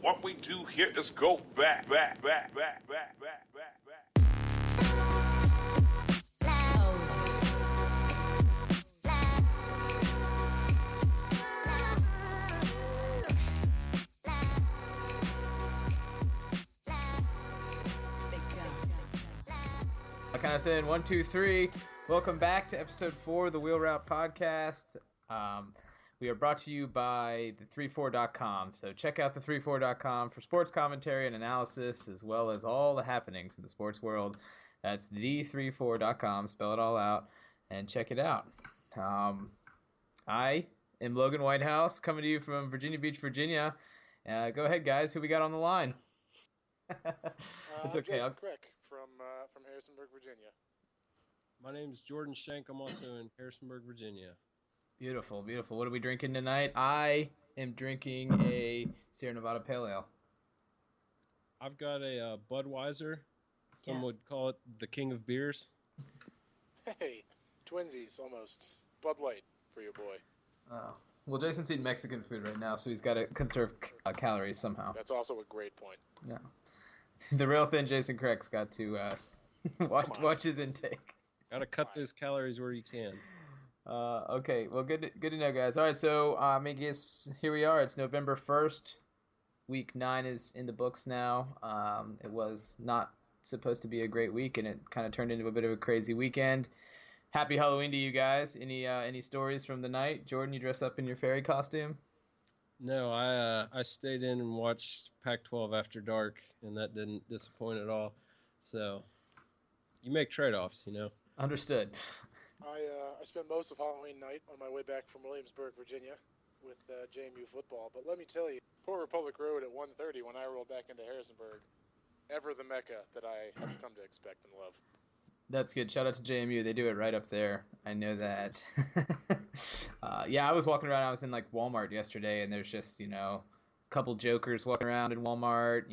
What we do here is go back. I kind of saying 1, 2, 3. Welcome back to episode 4 of the Wheel Route Podcast. We are brought to you by the34.com. So check out the34.com for sports commentary and analysis, as well as all the happenings in the sports world. That's the34.com. Spell it all out and check it out. I am Logan Whitehouse, coming to you from Virginia Beach, Virginia. Go ahead, guys. Who we got on the line? It's okay. Jason Crick from Harrisonburg, Virginia. My name's Jordan Shank. I'm also in Harrisonburg, Virginia. Beautiful, beautiful. What are we drinking tonight? I am drinking a Sierra Nevada Pale Ale. I've got a Budweiser. Some would call it the king of beers. Hey, twinsies almost. Bud Light for your boy. Oh. Well, Jason's eating Mexican food right now, so he's got to conserve calories somehow. That's also a great point. Yeah. The real thin Jason Crick's got to watch his intake. Got to cut those calories where you can. Okay, well, good to know, guys. All right, so I guess here we are. It's November 1st. Week 9 is in the books now. It was not supposed to be a great week, and it kind of turned into a bit of a crazy weekend. Happy Halloween to you guys. Any stories from the night? Jordan, you dress up in your fairy costume? No, I stayed in and watched Pac-12 after dark, and that didn't disappoint at all. So you make trade-offs, you know. Understood. I spent most of Halloween night on my way back from Williamsburg, Virginia, with JMU football. But let me tell you, poor Republic Road at 1:30 when I rolled back into Harrisonburg, ever the Mecca that I have come to expect and love. That's good. Shout out to JMU. They do it right up there. I know that. Yeah, I was walking around. I was in like Walmart yesterday, and there's just, a couple jokers walking around in Walmart,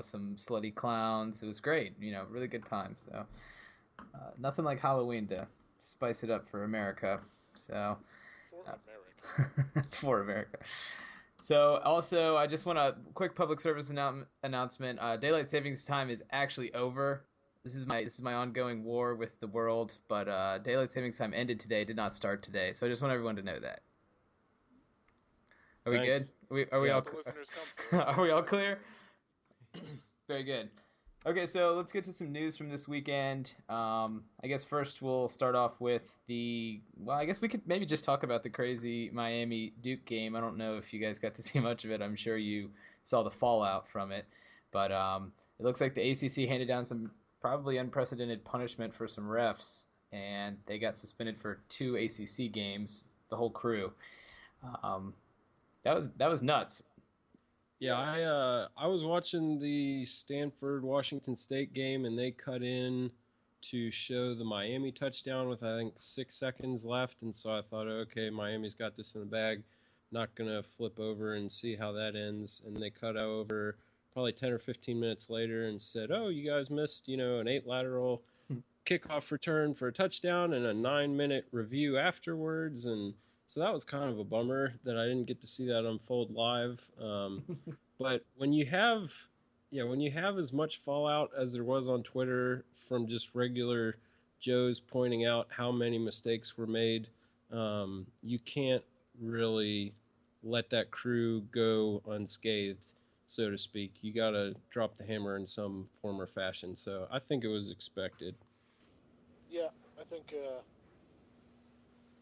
some slutty clowns. It was great. Really good time. So nothing like Halloween to spice it up for America. So for America. For America. So also, I just want a quick public service announcement. Daylight savings time is actually over. This is my ongoing war with the world, but daylight savings time ended today, did not start today. So I just want everyone to know that. Are Thanks. We good? Are we all The listeners come Are we all clear? Very good. Okay, so let's get to some news from this weekend. I guess first we'll start off with I guess we could maybe just talk about the crazy Miami-Duke game. I don't know if you guys got to see much of it. I'm sure you saw the fallout from it. But it looks like the ACC handed down some probably unprecedented punishment for some refs, and they got suspended for 2 ACC games, the whole crew. That was nuts. Yeah, I was watching the Stanford-Washington State game, and they cut in to show the Miami touchdown with, I think, 6 seconds left. And so I thought, okay, Miami's got this in the bag. Not going to flip over and see how that ends. And they cut over probably 10 or 15 minutes later and said, oh, you guys missed, an 8 lateral kickoff return for a touchdown and a 9-minute review afterwards. And so that was kind of a bummer that I didn't get to see that unfold live. But when you have as much fallout as there was on Twitter from just regular Joes pointing out how many mistakes were made, you can't really let that crew go unscathed, so to speak. You got to drop the hammer in some form or fashion. So I think it was expected. Yeah, I think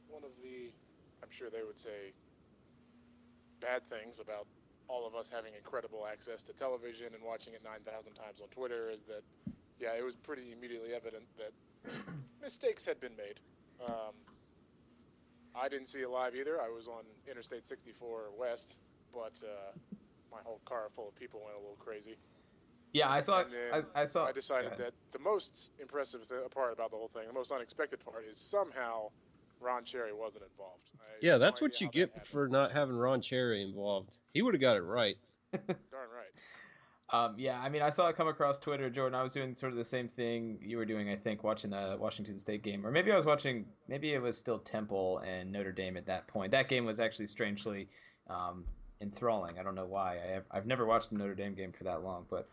one of the, I'm sure they would say, bad things about all of us having incredible access to television and watching it 9,000 times on Twitter is that, yeah, it was pretty immediately evident that mistakes had been made. I didn't see it live either. I was on Interstate 64 West, but my whole car full of people went a little crazy. Yeah, I saw. I decided that the most impressive part about the whole thing, the most unexpected part, is somehow Ron Cherry wasn't involved. Yeah, that's what you get for not having Ron Cherry involved. He would have got it right. Darn right. Yeah, I saw it come across Twitter, Jordan. I was doing sort of the same thing you were doing, I think, watching the Washington State game. Or maybe maybe it was still Temple and Notre Dame at that point. That game was actually strangely enthralling. I don't know why. I've never watched a Notre Dame game for that long, but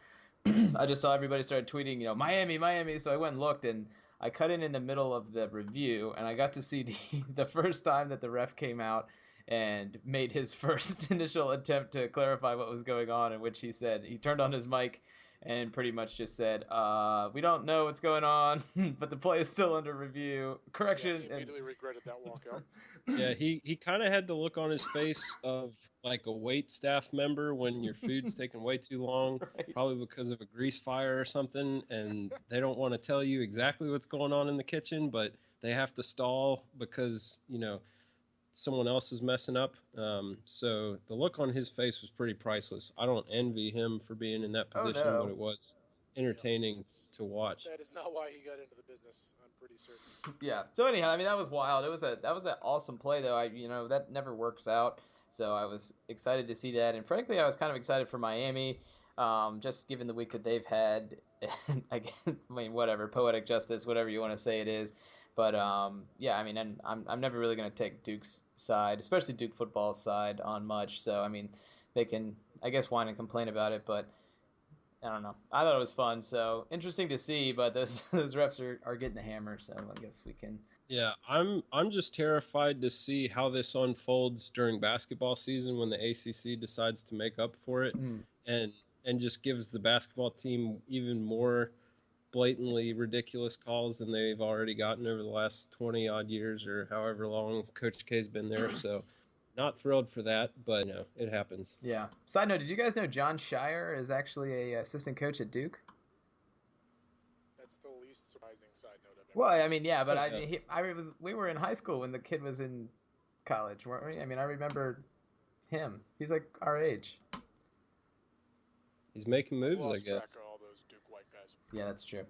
I just saw everybody started tweeting, Miami, Miami. So I went and looked, and I cut in the middle of the review, and I got to see the first time that the ref came out and made his first initial attempt to clarify what was going on, in which he said he turned on his mic and pretty much just said, "We don't know what's going on, but the play is still under review." Correction. Yeah, he immediately regretted that walkout. Yeah, he kind of had the look on his face of like a wait staff member when your food's taking way too long, Right. probably because of a grease fire or something, and they don't want to tell you exactly what's going on in the kitchen, but they have to stall because, someone else is messing up. So the look on his face was pretty priceless. I don't envy him for being in that position, no. but it was entertaining to watch. That is not why he got into the business, I'm pretty certain. Yeah. So anyhow, I mean, that was wild. That was an awesome play, though. That never works out. So I was excited to see that, and frankly, I was kind of excited for Miami, just given the week that they've had. I mean, whatever, poetic justice, whatever you want to say it is. But yeah, I mean, and I'm never really going to take Duke's side, especially Duke football's side, on much. So I mean, they can, I guess, whine and complain about it, but I don't know. I thought it was fun, so interesting to see. But those those refs are getting the hammer, so I guess we can. Yeah, I'm just terrified to see how this unfolds during basketball season when the ACC decides to make up for it and and just gives the basketball team even more blatantly ridiculous calls than they've already gotten over the last 20 odd years or however long Coach K's been there. So not thrilled for that, but it happens. Yeah. Side note: did you guys know John Shire is actually a assistant coach at Duke? That's the least surprising side note I've ever. Well, I mean, yeah, but Yeah. we were in high school when the kid was in college, weren't we? I mean, I remember him. He's like our age. He's making moves, I lost guess. track of all those Duke white guys. Yeah, that's true.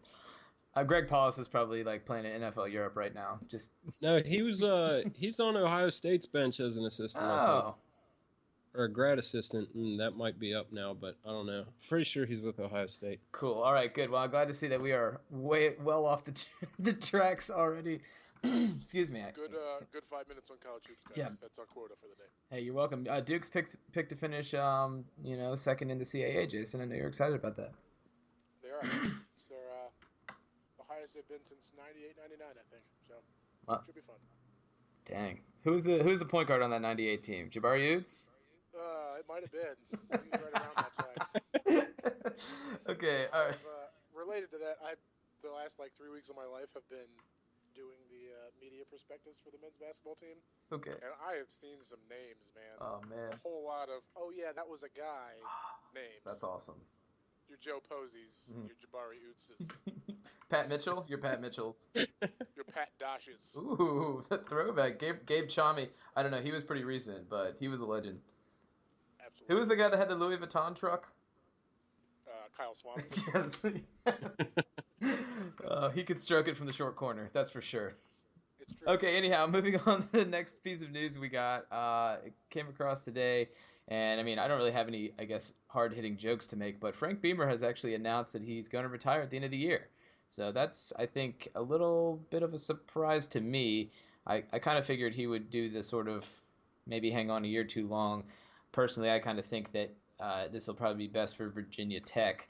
Greg Paulus is probably like playing in NFL Europe right now. Just No, he's on Ohio State's bench as an assistant, I think. oh, Or a grad assistant, and that might be up now, but I don't know. Pretty sure he's with Ohio State. cool. All right, good. Well, I'm glad to see that we are well off the tracks already. Excuse me. Good 5 minutes on college hoops, guys. Yeah. That's our quota for the day. Hey, you're welcome. Duke's picked to finish, second in the CAA, Jason. I know you're excited about that. They are. It's the highest they've been since 98, 99, I think. So Wow. should be fun. Dang. Who's the point guard on that 98 team? Jabari Utes? It might have been. He was right around that time. Okay, all right. Related to that, the last 3 weeks of my life have been doing the media prospectus for the men's basketball team. Okay. And I have seen some names, man. Oh, man. A whole lot of, oh yeah, that was a guy names. That's awesome. Your Joe Posies, your Jabari Utzes, Pat Mitchell? You're Pat Mitchell's. your Pat Dashes. Ooh, the throwback. Gabe Chami. I don't know. He was pretty recent, but he was a legend. Absolutely. Who was the guy that had the Louis Vuitton truck? Kyle Swanson. Yes. He could stroke it from the short corner. That's for sure. It's true. Okay, anyhow, moving on to the next piece of news we got. It came across today, and I mean, I don't really have any, I guess, hard-hitting jokes to make, but Frank Beamer has actually announced that he's going to retire at the end of the year. So that's, I think, a little bit of a surprise to me. I kind of figured he would do the sort of maybe hang on a year too long. Personally, I kind of think that this will probably be best for Virginia Tech.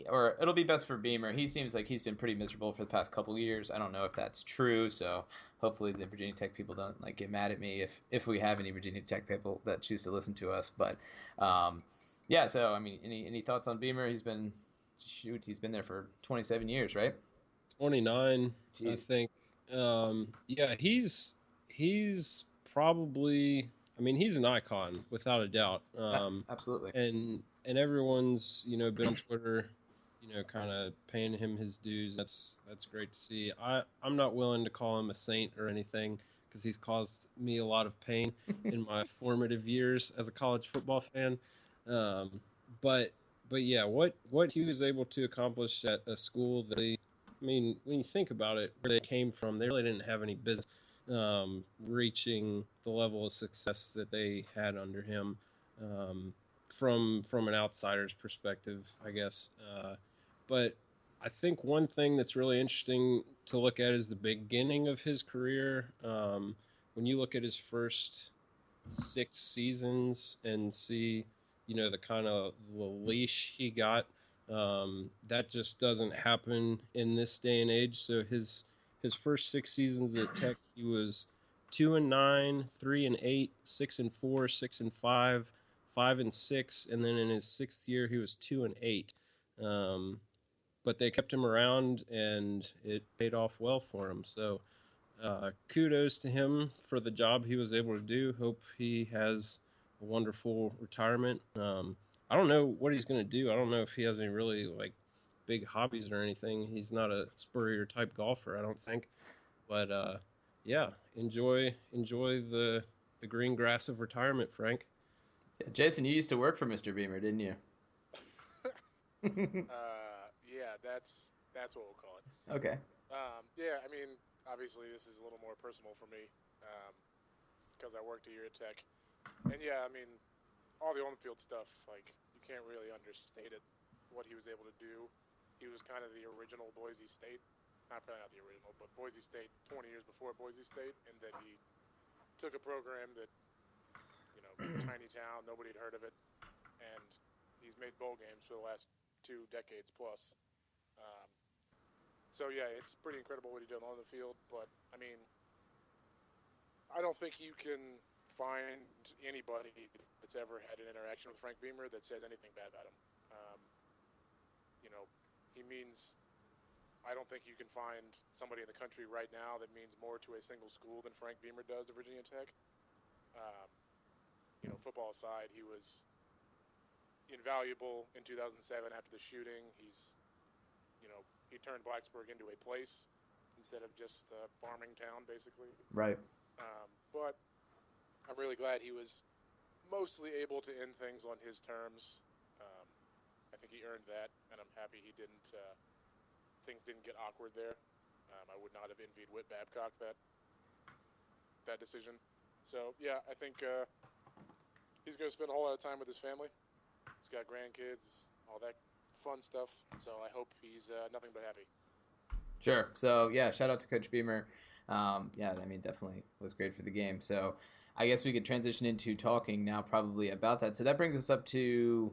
Or it'll be best for Beamer. He seems like he's been pretty miserable for the past couple of years. I don't know if that's true, so hopefully the Virginia Tech people don't get mad at me if we have any Virginia Tech people that choose to listen to us. But yeah, so I mean, any thoughts on Beamer? He's been there for 27 years, right? 29, Jeez. I think. Yeah, he's probably. I mean, he's an icon without a doubt. Absolutely. And everyone's been on Twitter, kind of paying him his dues. That's great to see. I'm not willing to call him a saint or anything because he's caused me a lot of pain in my formative years as a college football fan. But yeah, what he was able to accomplish at a school that I mean, when you think about it, where they came from, they really didn't have any business reaching the level of success that they had under him. From an outsider's perspective, I guess. But I think one thing that's really interesting to look at is the beginning of his career. When you look at his first 6 seasons and see, the kind of the leash he got. That just doesn't happen in this day and age. So his first 6 seasons at Tech, he was 2-9, 3-8, 6-4, 6-5, 5-6, and then in his 6th year he was 2-8. But they kept him around, and it paid off well for him. So kudos to him for the job he was able to do. Hope he has a wonderful retirement. I don't know what he's going to do. I don't know if he has any really big hobbies or anything. He's not a Spurrier type golfer, I don't think. But yeah, enjoy the green grass of retirement, Frank. Yeah, Jason, you used to work for Mr. Beamer, didn't you? Yeah, that's what we'll call it. Okay. Yeah, I mean, obviously this is a little more personal for me because I worked a year at Tech, and yeah, I mean, all the on-field stuff, like you can't really understate it. What he was able to do, he was kind of the original Boise State. Not probably not the original, but Boise State 20 years before Boise State, and that he took a program that, tiny town, nobody had heard of it, and he's made bowl games for the last 2 decades plus. Um, so yeah, it's pretty incredible what he did on the field. But I mean, I don't think you can find anybody that's ever had an interaction with Frank Beamer that says anything bad about him. Um, you know, he means. I don't think you can find somebody in the country right now that means more to a single school than Frank Beamer does to Virginia Tech. Um, football aside, he was invaluable in 2007 after the shooting. He turned Blacksburg into a place instead of just a farming town, basically. Right. But I'm really glad he was mostly able to end things on his terms. I think he earned that, and I'm happy he didn't. Things didn't get awkward there. I would not have envied Whit Babcock that decision. So yeah, I think he's going to spend a whole lot of time with his family. He's got grandkids, all that fun stuff. So I hope he's nothing but happy. Sure. So yeah, shout out to Coach Beamer. Yeah, I mean, definitely was great for the game. So I guess we could transition into talking now probably about that. So that brings us up to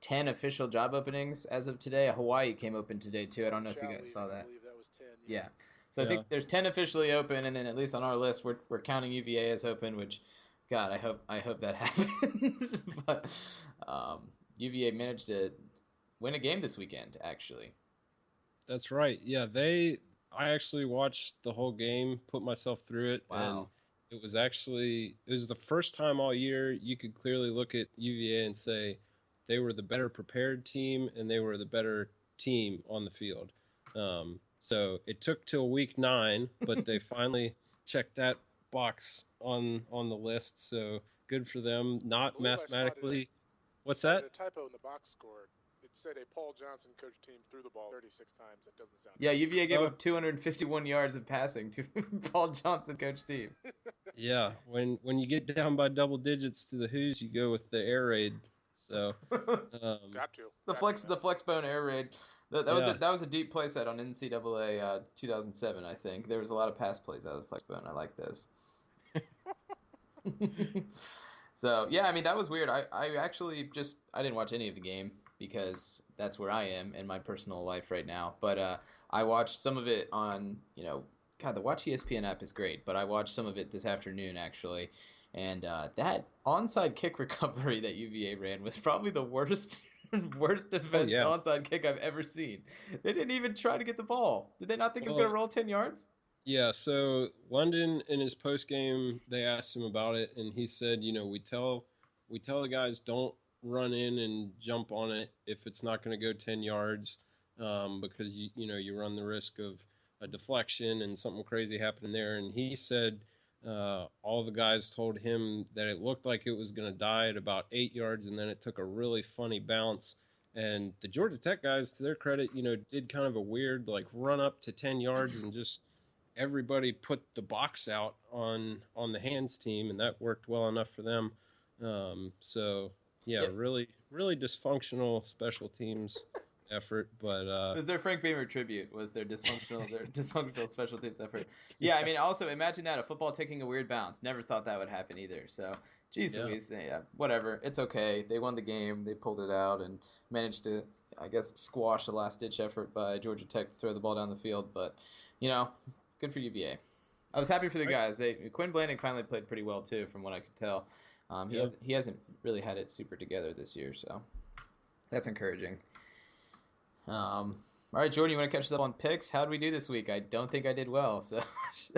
10 official job openings as of today. Hawaii came open today too. I don't know if you guys saw that. I believe that was 10. Yeah. So I think there's 10 officially open, and then at least on our list, we're counting UVA as open, which, God, I hope that happens. But UVA managed to win a game this weekend, actually. That's right. Yeah, I actually watched the whole game, put myself through it, and Wow. it was the first time all year you could clearly look at UVA and say they were the better prepared team and they were the better team on the field. So it took till week 9, but they finally checked that box on the list. So good for them. Not mathematically. What's spotted that? a typo in the box score. It said a Paul Johnson coach team threw the ball 36 times. That doesn't sound Yeah, right. UVA gave up 251 yards of passing to Paul Johnson coach team. Yeah, when you get down by double digits to the Who's, you go with the air raid. So Got to. The flexbone air raid. yeah, That was a deep play set on NCAA 2007. I think there was a lot of pass plays out of the flexbone. I like those. So yeah, I mean that was weird. I actually I didn't watch any of the game because that's where I am in my personal life right now. But I watched some of it on God, the Watch ESPN app is great, but I watched some of it this afternoon actually, and that onside kick recovery that UVA ran was probably the worst worst oh defense yeah. onside kick I've ever seen. They didn't even try to get the ball. Did they not think it was Well, gonna roll 10 yards? yeah. So London in his post game, they asked him about it, and he said, we tell the guys don't run in and jump on it if it's not going to go 10 yards, because you run the risk of a deflection and something crazy happening there. And he said all the guys told him that it looked like it was going to die at about 8 yards, and then it took a really funny bounce. And the Georgia Tech guys, to their credit, did kind of a weird run up to 10 yards and just everybody put the box out on the hands team, and that worked well enough for them. So yeah, Yep. really really dysfunctional special teams effort, It but was their Frank Beamer tribute. Was their dysfunctional special teams effort? Yeah, I mean, also imagine that a football taking a weird bounce. Never thought that would happen either. So, geez yeah, Louise, yeah, whatever. It's okay. They won the game. They pulled it out and managed to, I guess, squash a last ditch effort by Georgia Tech to throw the ball down the field. But, good for UVA. I was happy for the I, guys. Quinn Blanding finally played pretty well too, from what I could tell. yep. He hasn't really had it super together this year, so that's encouraging. All right, Jordan, you want to catch us up on picks? How did we do this week? I don't think I did well, so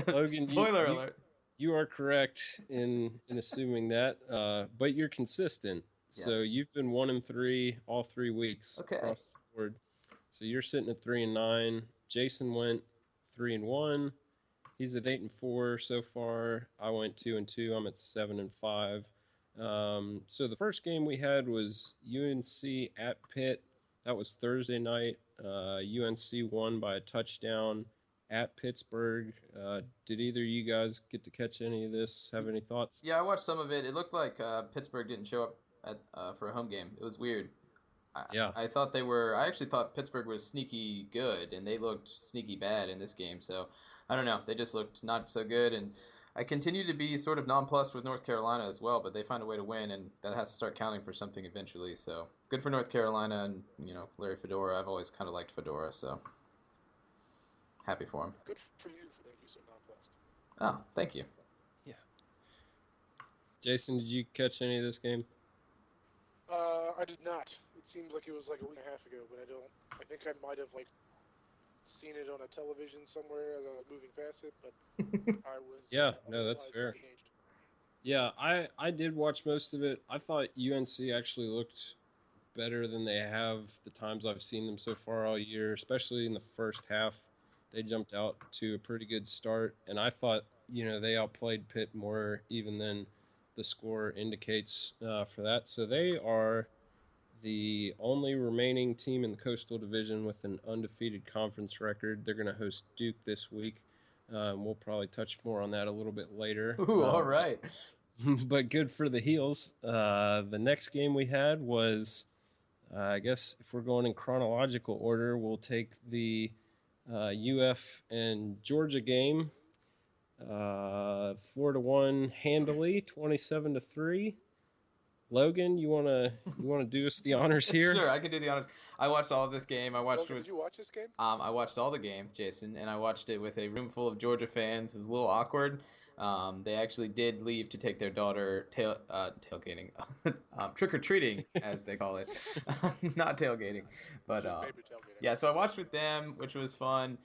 Logan, spoiler alert. you are correct in assuming that, but you're consistent. So Yes. you've been 1-3 all 3 weeks Okay. across the board. So you're sitting at 3-9. Jason went 3-1. He's at 8-4 so far. I went 2-2. I'm at 7-5. So the first game we had was UNC at Pitt. That was Thursday night. UNC won by a touchdown at Pittsburgh. Did either of you guys get to catch any of this? Have any thoughts? Yeah, I watched some of it. It looked like Pittsburgh didn't show up for a home game. It was weird. Yeah. I thought they were. I actually thought Pittsburgh was sneaky good, and they looked sneaky bad in this game. So I don't know. They just looked not so good, and I continue to be sort of nonplussed with North Carolina as well. But they find a way to win, and that has to start counting for something eventually. So good for North Carolina, and Larry Fedora. I've always kind of liked Fedora, so happy for him. Good for you for being so nonplussed. Oh, thank you. Jason, did you catch any of this game? I did not. It seems like it was like a week and a half ago, but I don't. I think I might have seen it on a television somewhere as I was moving past it, but I was. Yeah, no, that's otherwise fair. engaged. Yeah, I did watch most of it. I thought UNC actually looked better than they have the times I've seen them so far all year, especially in the first half. They jumped out to a pretty good start, and I thought, they outplayed Pitt more even than the score indicates for that. So they are the only remaining team in the Coastal Division with an undefeated conference record. They're going to host Duke this week. We'll probably touch more on that a little bit later. Ooh, all right. But good for the Heels. The next game we had was, I guess if we're going in chronological order, we'll take the UF and Georgia game. Florida won handily, 27-3. Logan, you wanna do us the honors here? Sure, I can do the honors. I watched all of this game. Logan, did you watch this game? I watched all the game, Jason, and I watched it with a room full of Georgia fans. It was a little awkward. They actually did leave to take their daughter tailgating, trick or treating, as they call it, not tailgating, but Just maybe tailgating. yeah. So I watched with them, which was fun.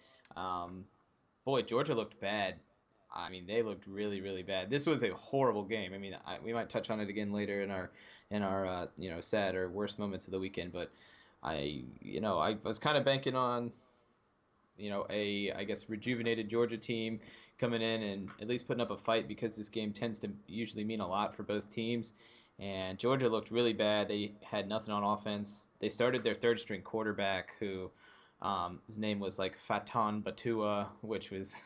Boy, Georgia looked bad. I mean, they looked really, really bad. This was a horrible game. I mean, we might touch on it again later in our sad or worst moments of the weekend. But I was kind of banking on I guess rejuvenated Georgia team coming in and at least putting up a fight, because this game tends to usually mean a lot for both teams. And Georgia looked really bad. They had nothing on offense. They started their third string quarterback, who his name was like Fatan Batua, which was,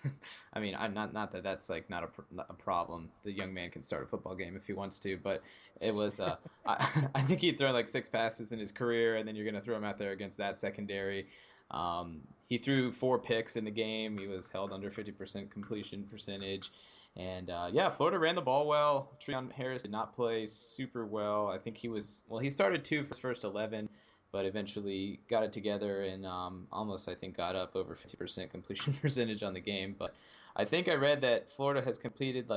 I mean, not that that's not a problem. The young man can start a football game if he wants to, but it was, I think he'd thrown 6 passes in his career, and then you're going to throw him out there against that secondary. He threw 4 picks in the game. He was held under 50% completion percentage. And Florida ran the ball well. Treon Harris did not play super well. I think he started 2 for his first 11. But eventually got it together and almost, I think, got up over 50% completion percentage on the game. But I think I read that Florida has completed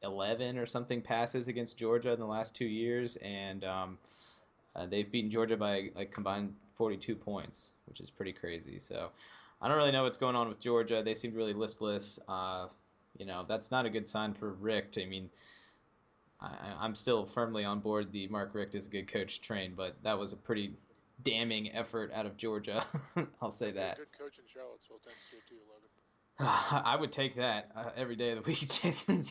11 or something passes against Georgia in the last 2 years, and they've beaten Georgia by combined 42 points, which is pretty crazy. So I don't really know what's going on with Georgia. They seem really listless. That's not a good sign for Richt. I mean, I'm still firmly on board the Mark Richt is a good coach train, but that was a pretty damning effort out of Georgia. I'll say that. Good coach in Charlottesville tends to too, Logan. I would take that every day of the week, Jason.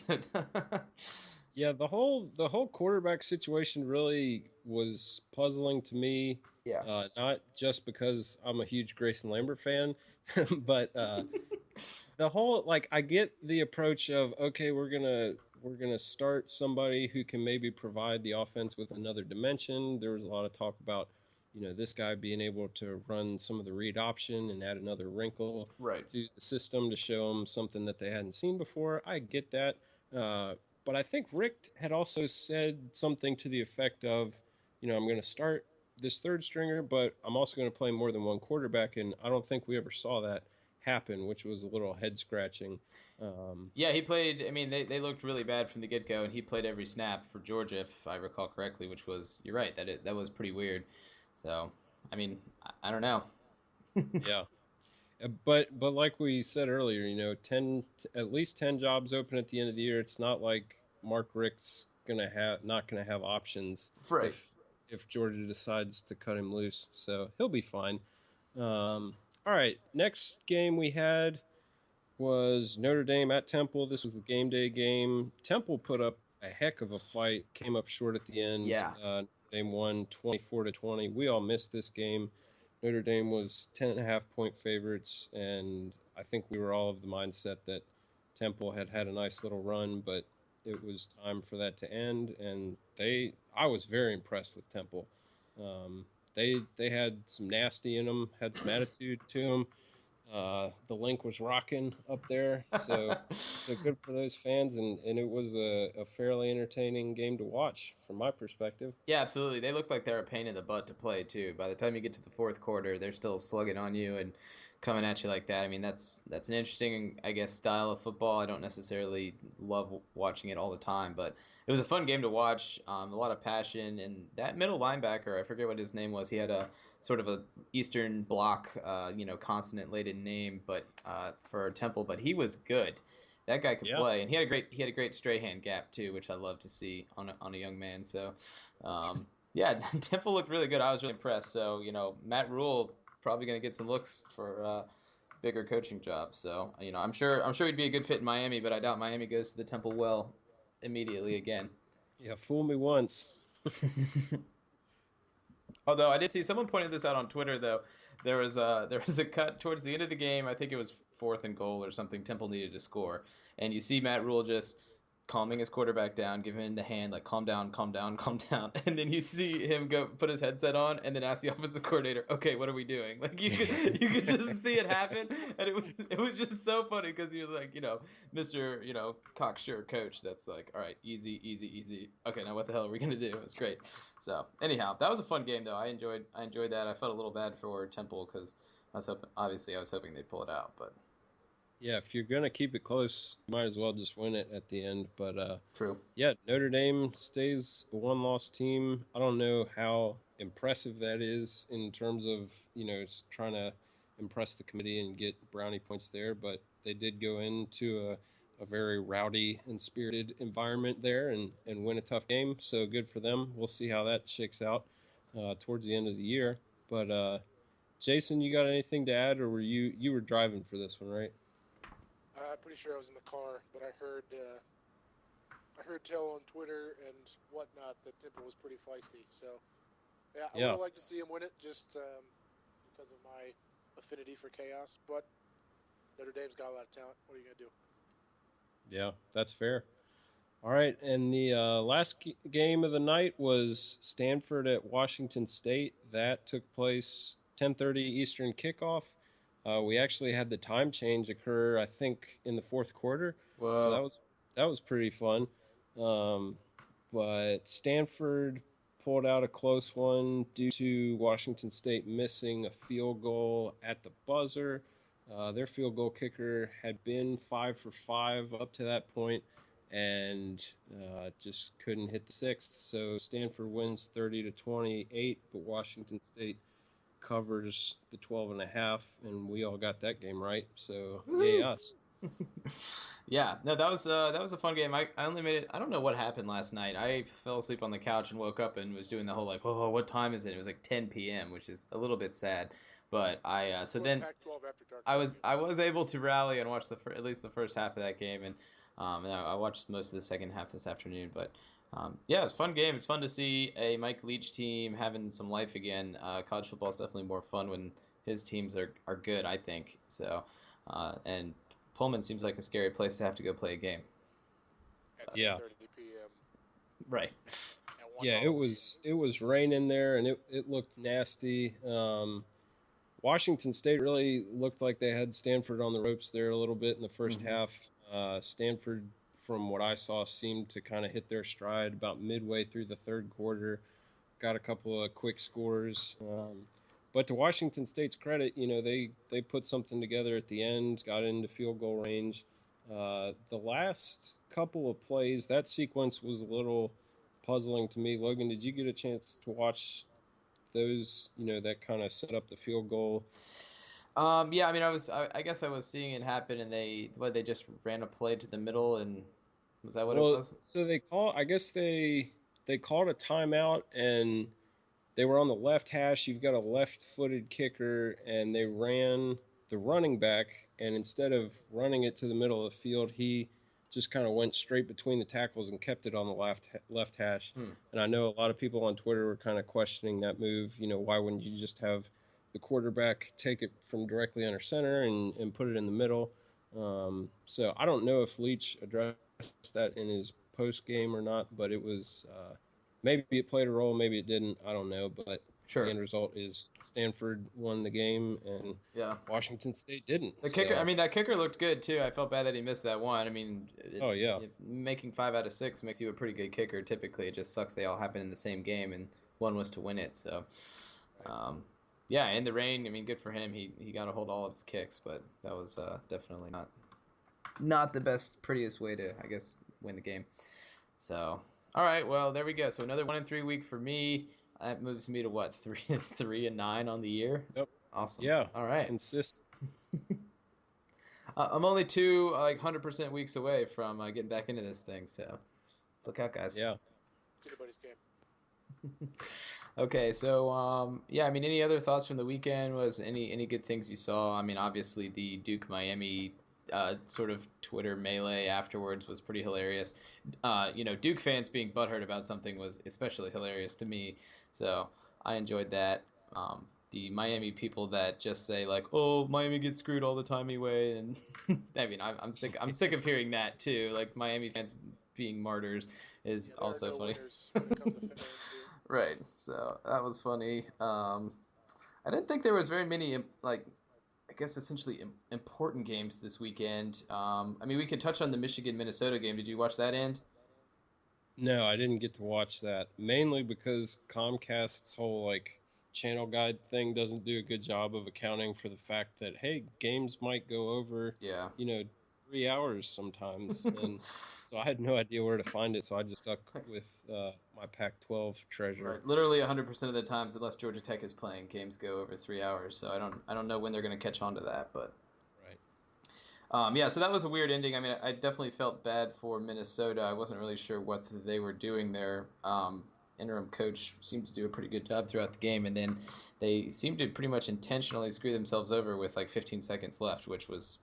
Yeah, the whole quarterback situation really was puzzling to me. Yeah. Not just because I'm a huge Grayson Lambert fan, but the whole I get the approach of, okay, we're gonna start somebody who can maybe provide the offense with another dimension. There was a lot of talk about this guy being able to run some of the read option and add another wrinkle Right. to the system to show them something that they hadn't seen before. I get that. But I think Rick had also said something to the effect of, I'm going to start this third stringer, but I'm also going to play more than one quarterback. And I don't think we ever saw that happen, which was a little head scratching. Yeah, he played. I mean, they looked really bad from the get go, and he played every snap for Georgia, if I recall correctly, which was, you're right, that was pretty weird. So, I mean, I don't know. Yeah. But like we said earlier, 10 at least 10 jobs open at the end of the year. It's not like Mark Richt's not gonna have options Right. if Georgia decides to cut him loose. So he'll be fine. All right, next game we had was Notre Dame at Temple. This was the game day game. Temple put up a heck of a fight, came up short at the end. Yeah. Notre Dame won 24-20. We all missed this game. Notre Dame was 10.5-point favorites, and I think we were all of the mindset that Temple had had a nice little run, but it was time for that to end. And I was very impressed with Temple. They had some nasty in them, had some attitude to them. The link was rocking up there, so good for those fans, and it was a fairly entertaining game to watch from my perspective. Yeah, absolutely. They look like they're a pain in the butt to play too. By the time you get to the fourth quarter, they're still slugging on you and coming at you like that. I mean, that's an interesting, I guess, style of football. I don't necessarily love watching it all the time, but it was a fun game to watch. A lot of passion, and that middle linebacker, I forget what his name was. He had a sort of a Eastern Bloc, consonant laden name, but for Temple, but he was good. That guy could Yeah, play, and he had a great straight hand gap too, which I love to see on a young man. So, yeah, Temple looked really good. I was really impressed. So, Matt Rule probably going to get some looks for bigger coaching jobs. So, I'm sure he'd be a good fit in Miami, but I doubt Miami goes to the Temple well immediately again. yeah, fool me once. Although I did see someone pointed this out on Twitter, though. There was a cut towards the end of the game. I think it was fourth and goal or something. Temple needed to score, and you see Matt Rule just calming his quarterback down, giving him the hand, like calm down, calm down, calm down. And then you see him go put his headset on, and then ask the offensive coordinator, "Okay, what are we doing?" Like you could just see it happen, and it was just so funny because he was like, Mister, cocksure coach. That's like, all right, easy, easy, easy. Okay, now what the hell are we gonna do? It was great. So anyhow, that was a fun game though. I enjoyed that. I felt a little bad for Temple because I was hoping they'd pull it out, but Yeah, if you're gonna keep it close, you might as well just win it at the end. But true. yeah, Notre Dame stays a one-loss team. I don't know how impressive that is in terms of trying to impress the committee and get brownie points there, but they did go into a very rowdy and spirited environment there and win a tough game. So good for them. We'll see how that shakes out towards the end of the year. But Jason, you got anything to add, or were you were driving for this one, right? I'm pretty sure I was in the car, but I heard tell on Twitter and whatnot that Temple was pretty feisty. So yeah, I would Yeah. have liked to see him win it just because of my affinity for chaos. But Notre Dame's got a lot of talent. What are you gonna do? Yeah, that's fair. All right, and the last game of the night was Stanford at Washington State. That took place 10:30 Eastern kickoff. We actually had the time change occur, I think, in the fourth quarter, so Whoa. that was pretty fun. Um, but Stanford pulled out a close one due to Washington State missing a field goal at the buzzer. Their field goal kicker had been 5 for 5 up to that point and just couldn't hit the sixth. So Stanford wins 30-28, but Washington State covers the 12 and a half, and we all got that game right. So yay Woo! us. Yeah, no, that was a fun game. I only made it. I don't know what happened last night. I fell asleep on the couch and woke up and was doing the whole like, oh, what time is it? It was like 10 p.m., which is a little bit sad. But That's so what then Pac-12 after dark I tells was you. I was able to rally and watch at least the first half of that game, and I watched most of the second half this afternoon. But yeah, it was a fun game. It's fun to see a Mike Leach team having some life again. College football is definitely more fun when his teams are good, I think. So, and Pullman seems like a scary place to have to go play a game. At Yeah. 10:30 p.m. Right. and Yeah, it was raining there, and it looked nasty. Washington State really looked like they had Stanford on the ropes there a little bit in the first half. Stanford, from what I saw, seemed to kind of hit their stride about midway through the third quarter. Got a couple of quick scores. But to Washington State's credit, they put something together at the end, got into field goal range. The last couple of plays, that sequence was a little puzzling to me. Logan, did you get a chance to watch those, that kind of set up the field goal? Yeah, I mean, I guess I was seeing it happen, and they just ran a play to the middle, and was that what it Well, was? so I guess they called a timeout, and they were on the left hash. You've got a left-footed kicker, and they ran the running back, and instead of running it to the middle of the field, he just kind of went straight between the tackles and kept it on the left hash. And I know a lot of people on Twitter were kind of questioning that move. Why wouldn't you just have the quarterback take it from directly under center and put it in the middle? So I don't know if Leach addressed that in his post game or not, but it was maybe it played a role, maybe it didn't. I don't know, but Sure. the end result is Stanford won the game and Yeah. Washington State didn't. The kicker, I mean, that kicker looked good too. I felt bad that he missed that one. I mean, Oh, yeah. Making 5 out of 6 makes you a pretty good kicker. Typically, it just sucks they all happen in the same game, and one was to win it. So, yeah, in the rain, I mean, good for him. He got to hold all of his kicks, but that was definitely not the best, prettiest way to, I guess, win the game. So, all right, well, there we go. So another 1-3 week for me. That moves me to what, 3-9 on the year? Yep. Awesome. Yeah. All right. Consistent. I'm only 2 100% weeks away from getting back into this thing, so look out, guys. Yeah. It's anybody's game. Okay, so yeah, I mean, any other thoughts from the weekend? Was any good things you saw? I mean, obviously the Duke Miami sort of Twitter melee afterwards was pretty hilarious. Duke fans being butthurt about something was especially hilarious to me, so I enjoyed that. The Miami people that just say like, "Oh, Miami gets screwed all the time anyway," and I mean, I'm sick. I'm sick of hearing that too. Like Miami fans being martyrs is There also are no funny. winners when it comes to fans here. Right. So that was funny. I didn't think there was very many like, I guess essentially important games this weekend. I mean, we could touch on the Michigan Minnesota game. Did you watch that end? No, I didn't get to watch that. Mainly because Comcast's whole channel guide thing doesn't do a good job of accounting for the fact that hey, games might go over Yeah. 3 hours sometimes, and so I had no idea where to find it. So I just stuck with my Pac-12 treasure. Right. Literally 100% of the times, unless Georgia Tech is playing, games go over 3 hours. So I don't know when they're going to catch on to that, but. Yeah, so that was a weird ending. I mean, I definitely felt bad for Minnesota. I wasn't really sure what they were doing there. Interim coach seemed to do a pretty good job throughout the game, and then they seemed to pretty much intentionally screw themselves over with like 15 seconds left, which was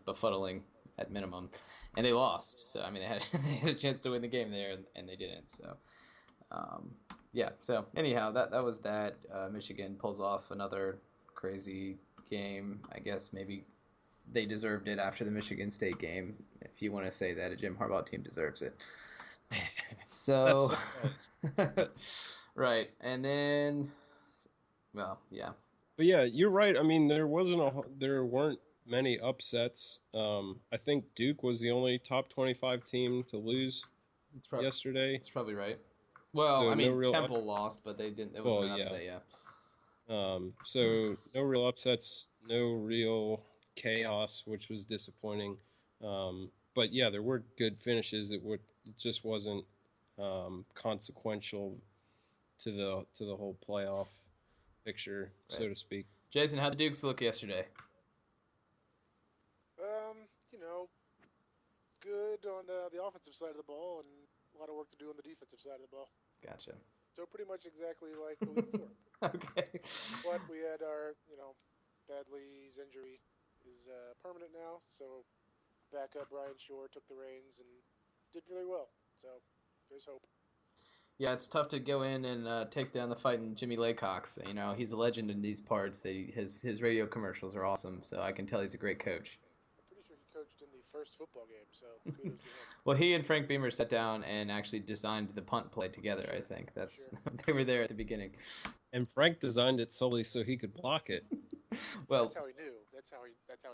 befuddling at minimum. And they lost. So, I mean, they had a chance to win the game there, and they didn't. So, yeah. So, anyhow, that was that. Michigan pulls off another crazy game. I guess maybe they deserved it after the Michigan State game, if you want to say that a Jim Harbaugh team deserves it. So, right, and then, well, yeah. But yeah, you're right. I mean, there weren't many upsets. I think Duke was the only top 25 team to lose yesterday. That's probably right. Well, So I mean, no real Temple lost, but they didn't. It wasn't an upset, yeah. So no real upsets, no real chaos, which was disappointing. But yeah, there were good finishes. It just wasn't consequential to the whole playoff picture, Right. so to speak. Jason, how'd the Dukes look yesterday? Good on the offensive side of the ball, and a lot of work to do on the defensive side of the ball. Gotcha. So pretty much exactly like the week before. Okay. But we had our, Badley's injury is permanent now, so backup Brian Shore took the reins and did really well. So there's hope. Yeah, it's tough to go in and take down the fighting Jimmy Laycox. He's a legend in these parts. His radio commercials are awesome, so I can tell he's a great coach. I'm pretty sure he coached in the first football game, so kudos to him. Well, he and Frank Beamer sat down and actually designed the punt play together. Sure, I think that's sure. they were there at the beginning. And Frank designed it solely so he could block it. Well, That's how he knew. That's how he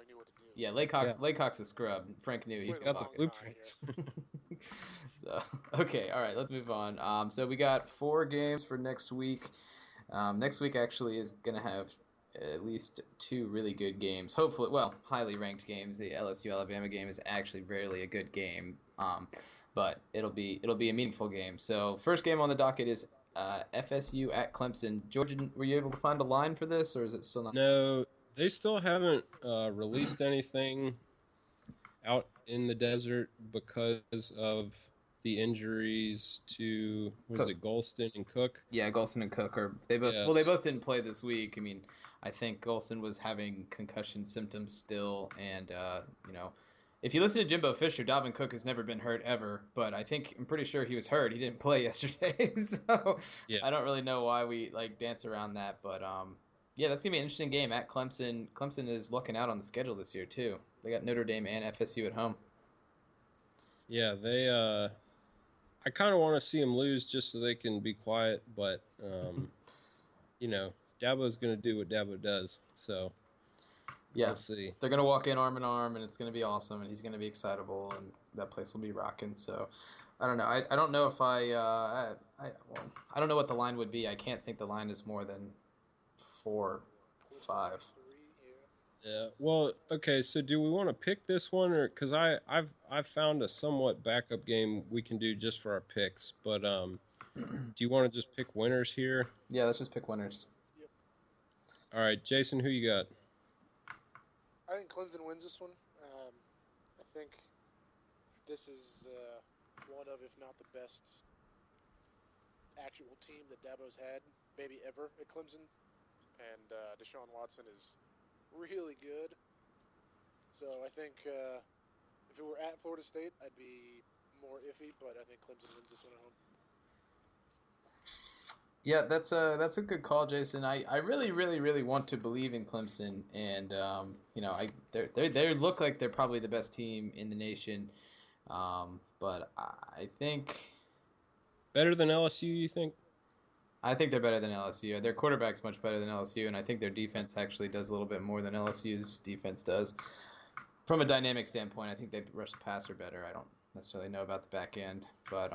knew what to do. yeah, Laycock's a scrub. Frank knew He's he played could a Got the block long it. time blueprints. So okay, all right, let's move on. So we got 4 games for next week. Next week actually is gonna have at least 2 really good games. Hopefully, well, highly ranked games. The LSU Alabama game is actually rarely a good game, but it'll be a meaningful game. So first game on the docket is FSU at Clemson. Georgia, were you able to find a line for this, or is it still not? No, they still haven't released anything out in the desert because of the injuries to Cook. it Golston and Cook? Yeah, Golson and Cook are they both? Well, they Yes. both didn't play this week. I mean, I think Golson was having concussion symptoms still, and if you listen to Jimbo Fisher, Dalvin Cook has never been hurt ever. But I'm pretty sure he was hurt. He didn't play yesterday, so Yeah. I don't really know why we dance around that. But yeah, that's gonna be an interesting game at Clemson. Clemson is looking out on the schedule this year too. They got Notre Dame and FSU at home. Yeah, they I kind of want to see them lose just so they can be quiet, but Dabo's going to do what Dabo does. So, Yeah, we'll see. they're gonna walk in arm in arm, and it's gonna be awesome, and he's gonna be excitable, and that place will be rocking. So, I don't know. I don't know if I don't know what the line would be. I can't think the line is more than 4, 5. 3, yeah. Yeah. Well, okay. So, do we want to pick this one, or because I've found a somewhat backup game we can do just for our picks, but do you want to just pick winners here? Yeah, let's just pick winners. All right, Jason, who you got? I think Clemson wins this one. I think this is one of, if not the best, actual team that Dabo's had, maybe ever at Clemson. And Deshaun Watson is really good. So I think if it were at Florida State, I'd be more iffy, but I think Clemson wins this one at home. Yeah, that's a good call, Jason. I really, really, really want to believe in Clemson, and they look like they're probably the best team in the nation, but I think Better than LSU, you think? they're better than LSU. Their quarterback's much better than LSU, and I think their defense actually does a little bit more than LSU's defense does. From a dynamic standpoint, I think they rush the passer better. I don't necessarily know about the back end, but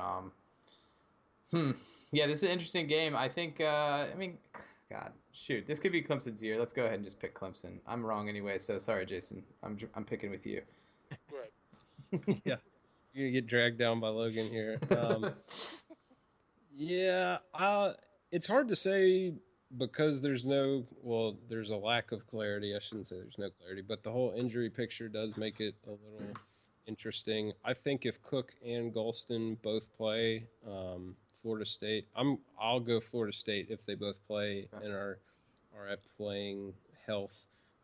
yeah, this is an interesting game. I think, God, shoot, this could be Clemson's year. Let's go ahead and just pick Clemson. I'm wrong anyway, so sorry, Jason. I'm picking with you. Right. Yeah. You're going to get dragged down by Logan here. Yeah, it's hard to say because there's a lack of clarity. I shouldn't say there's no clarity, but the whole injury picture does make it a little interesting. I think if Cook and Golston both play, Florida State, I'll go Florida State if they both play and are at playing health.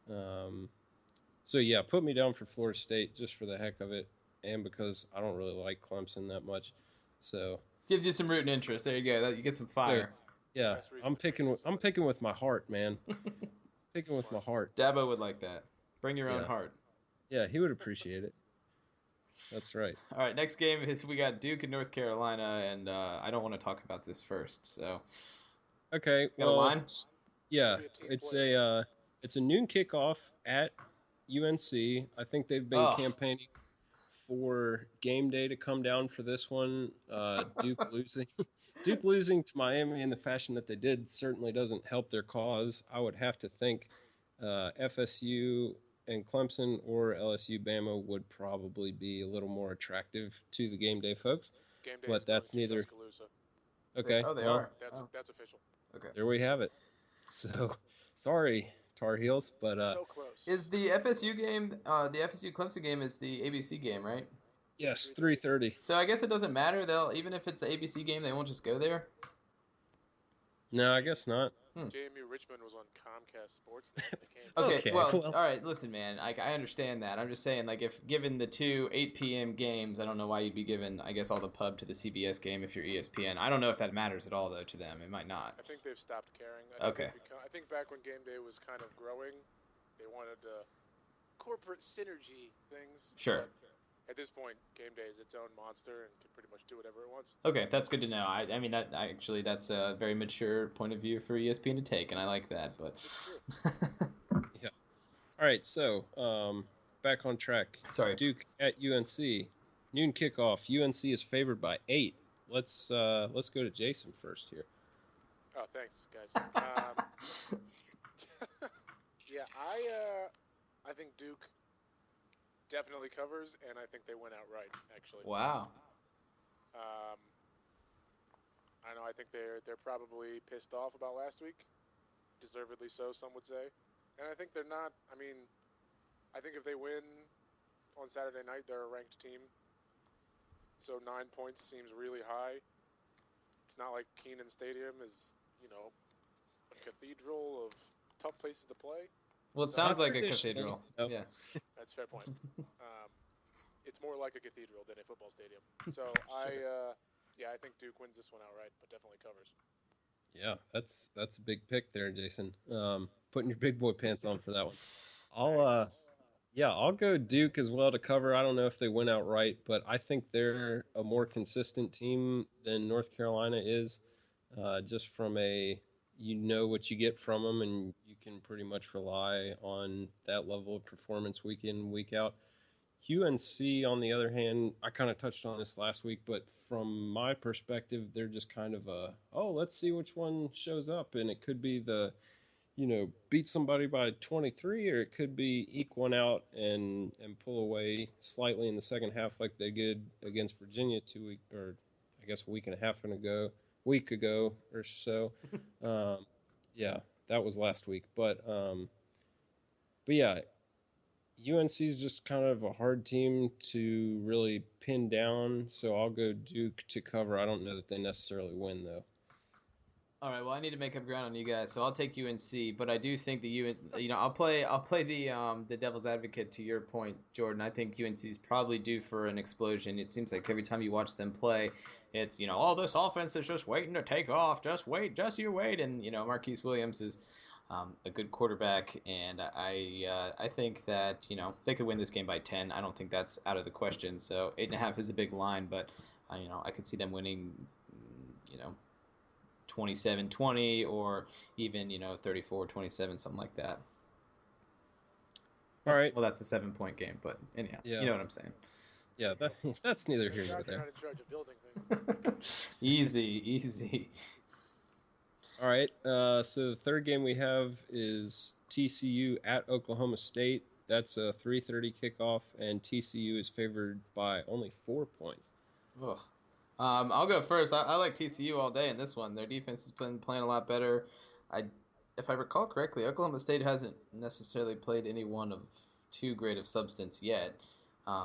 So yeah, put me down for Florida State just for the heck of it, and because I don't really like Clemson that much. So gives you some rooting interest. There you go. You get some fire. Yeah, Nice reason I'm to pick picking with my heart, man. Picking with my heart. Dabo would like that. Bring your own heart. Yeah, he would appreciate it. That's right. All right, next game is we got Duke and North Carolina, and I don't want to talk about this first. So, Okay. got a line? Yeah, Maybe a team it's play. a noon kickoff at UNC. I think they've been campaigning for game day to come down for this one. Duke losing. Duke losing to Miami in the fashion that they did certainly doesn't help their cause. I would have to think FSU and Clemson or LSU Bama would probably be a little more attractive to the game day folks. Game day But is that's moved to neither. Tuscaloosa. Okay. They well, are. That's official. Okay. There we have it. So, sorry, Tar Heels, but So close. Is the FSU game, the FSU Clemson game is the ABC game, right? yes, 3:30. So I guess it doesn't matter. Even if it's the ABC game, they won't just go there. No, I guess not. JMU Richmond was on Comcast Sports. Okay, Okay, well, well- all right. Listen, man, I understand that. I'm just saying, if given the 2 8 p.m. games, I don't know why you'd be giving, I guess, all the pub to the CBS game if you're ESPN. I don't know if that matters at all, though, to them. It might not. I think they've stopped caring. Okay. I think back when game day was kind of growing, they wanted to corporate synergy things. Sure. But at this point, game day is its own monster and can pretty much do whatever it wants. Okay, that's good to know. I mean, that's a very mature point of view for ESPN to take, and I like that. But It's true. Yeah. All right, so back on track. Sorry. Duke at UNC. Noon kickoff. UNC is favored by 8. Let's go to Jason first here. Oh, thanks, guys. Yeah, I think Duke definitely covers, and I think they win outright. Actually, Wow. um, I know. I think they're probably pissed off about last week, deservedly so. Some would say, and I think they're not. I mean, I think if they win on Saturday night, they're a ranked team. So 9 points seems really high. It's not like Keenan Stadium is, a cathedral of tough places to play. Well, it So sounds like a traditionally, cathedral. no. Yeah. that's a fair point. Um, it's more like a cathedral than a football stadium. So I think Duke wins this one outright, but definitely covers. Yeah, that's a big pick there, Jason. Putting your big boy pants on for that one. Thanks. I'll go Duke as well to cover. I don't know if they win outright, but I think they're a more consistent team than North Carolina is. Just from what you get from them, and you can pretty much rely on that level of performance week in, week out. UNC, on the other hand, I kind of touched on this last week, but from my perspective, they're just kind of let's see which one shows up, and it could be beat somebody by 23, or it could be eke one out and pull away slightly in the second half, like they did against Virginia I guess a week ago or so. Yeah, that was last week, but yeah, UNC is just kind of a hard team to really pin down, so I'll go Duke to cover. I don't know that they necessarily win though. All right. Well, I need to make up ground on you guys, so I'll take UNC. But I do think I'll play the devil's advocate to your point, Jordan. I think UNC is probably due for an explosion. It seems like every time you watch them play, it's oh, this offense is just waiting to take off. Just wait, just you wait. And Marquise Williams is a good quarterback, and I think that they could win this game by 10. I don't think that's out of the question. So 8.5 is a big line, but I could see them winning. You know, 27-20 or even 34-27, something like that. All right. Well, that's a 7-point game, but anyhow, Yeah. you know what I'm saying. Yeah, that's neither here nor You're there. not in charge of building things. Easy. All right. So the third game we have is TCU at Oklahoma State. That's a 3:30 kickoff, and TCU is favored by only 4 points. Ugh. I'll go first. I like TCU all day in this one. Their defense has been playing a lot better. If I recall correctly, Oklahoma State hasn't necessarily played anyone of too great of substance yet.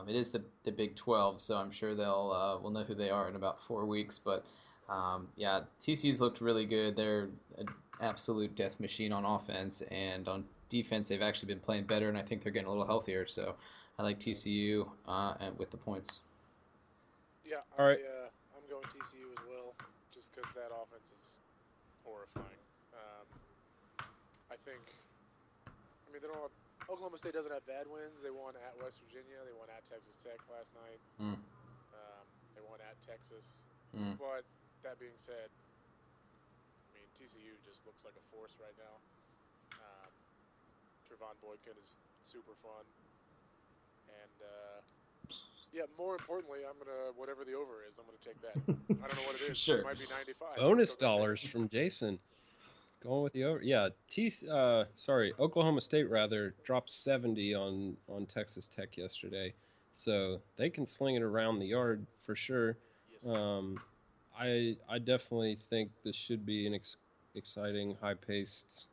It is the Big 12, so I'm sure we'll know who they are in about 4 weeks. But yeah, TCU's looked really good. They're an absolute death machine on offense, and on defense they've actually been playing better, and I think they're getting a little healthier. So I like TCU and with the points. Yeah, All right. I'm going TCU as well, just because that offense is horrifying. I think. I mean, they don't. Oklahoma State doesn't have bad wins. They won at West Virginia. They won at Texas Tech last night. Mm. They won at Texas. Mm. But that being said, I mean, TCU just looks like a force right now. Trevon Boykin is super fun. And, more importantly, whatever the over is, I'm going to take that. I don't know what it is. Sure. It might be 95. Bonus dollars from Jason. Going with the over. Yeah, Oklahoma State rather dropped 70 on Texas Tech yesterday, so they can sling it around the yard for sure. Yes. I definitely think this should be an exciting, high-paced,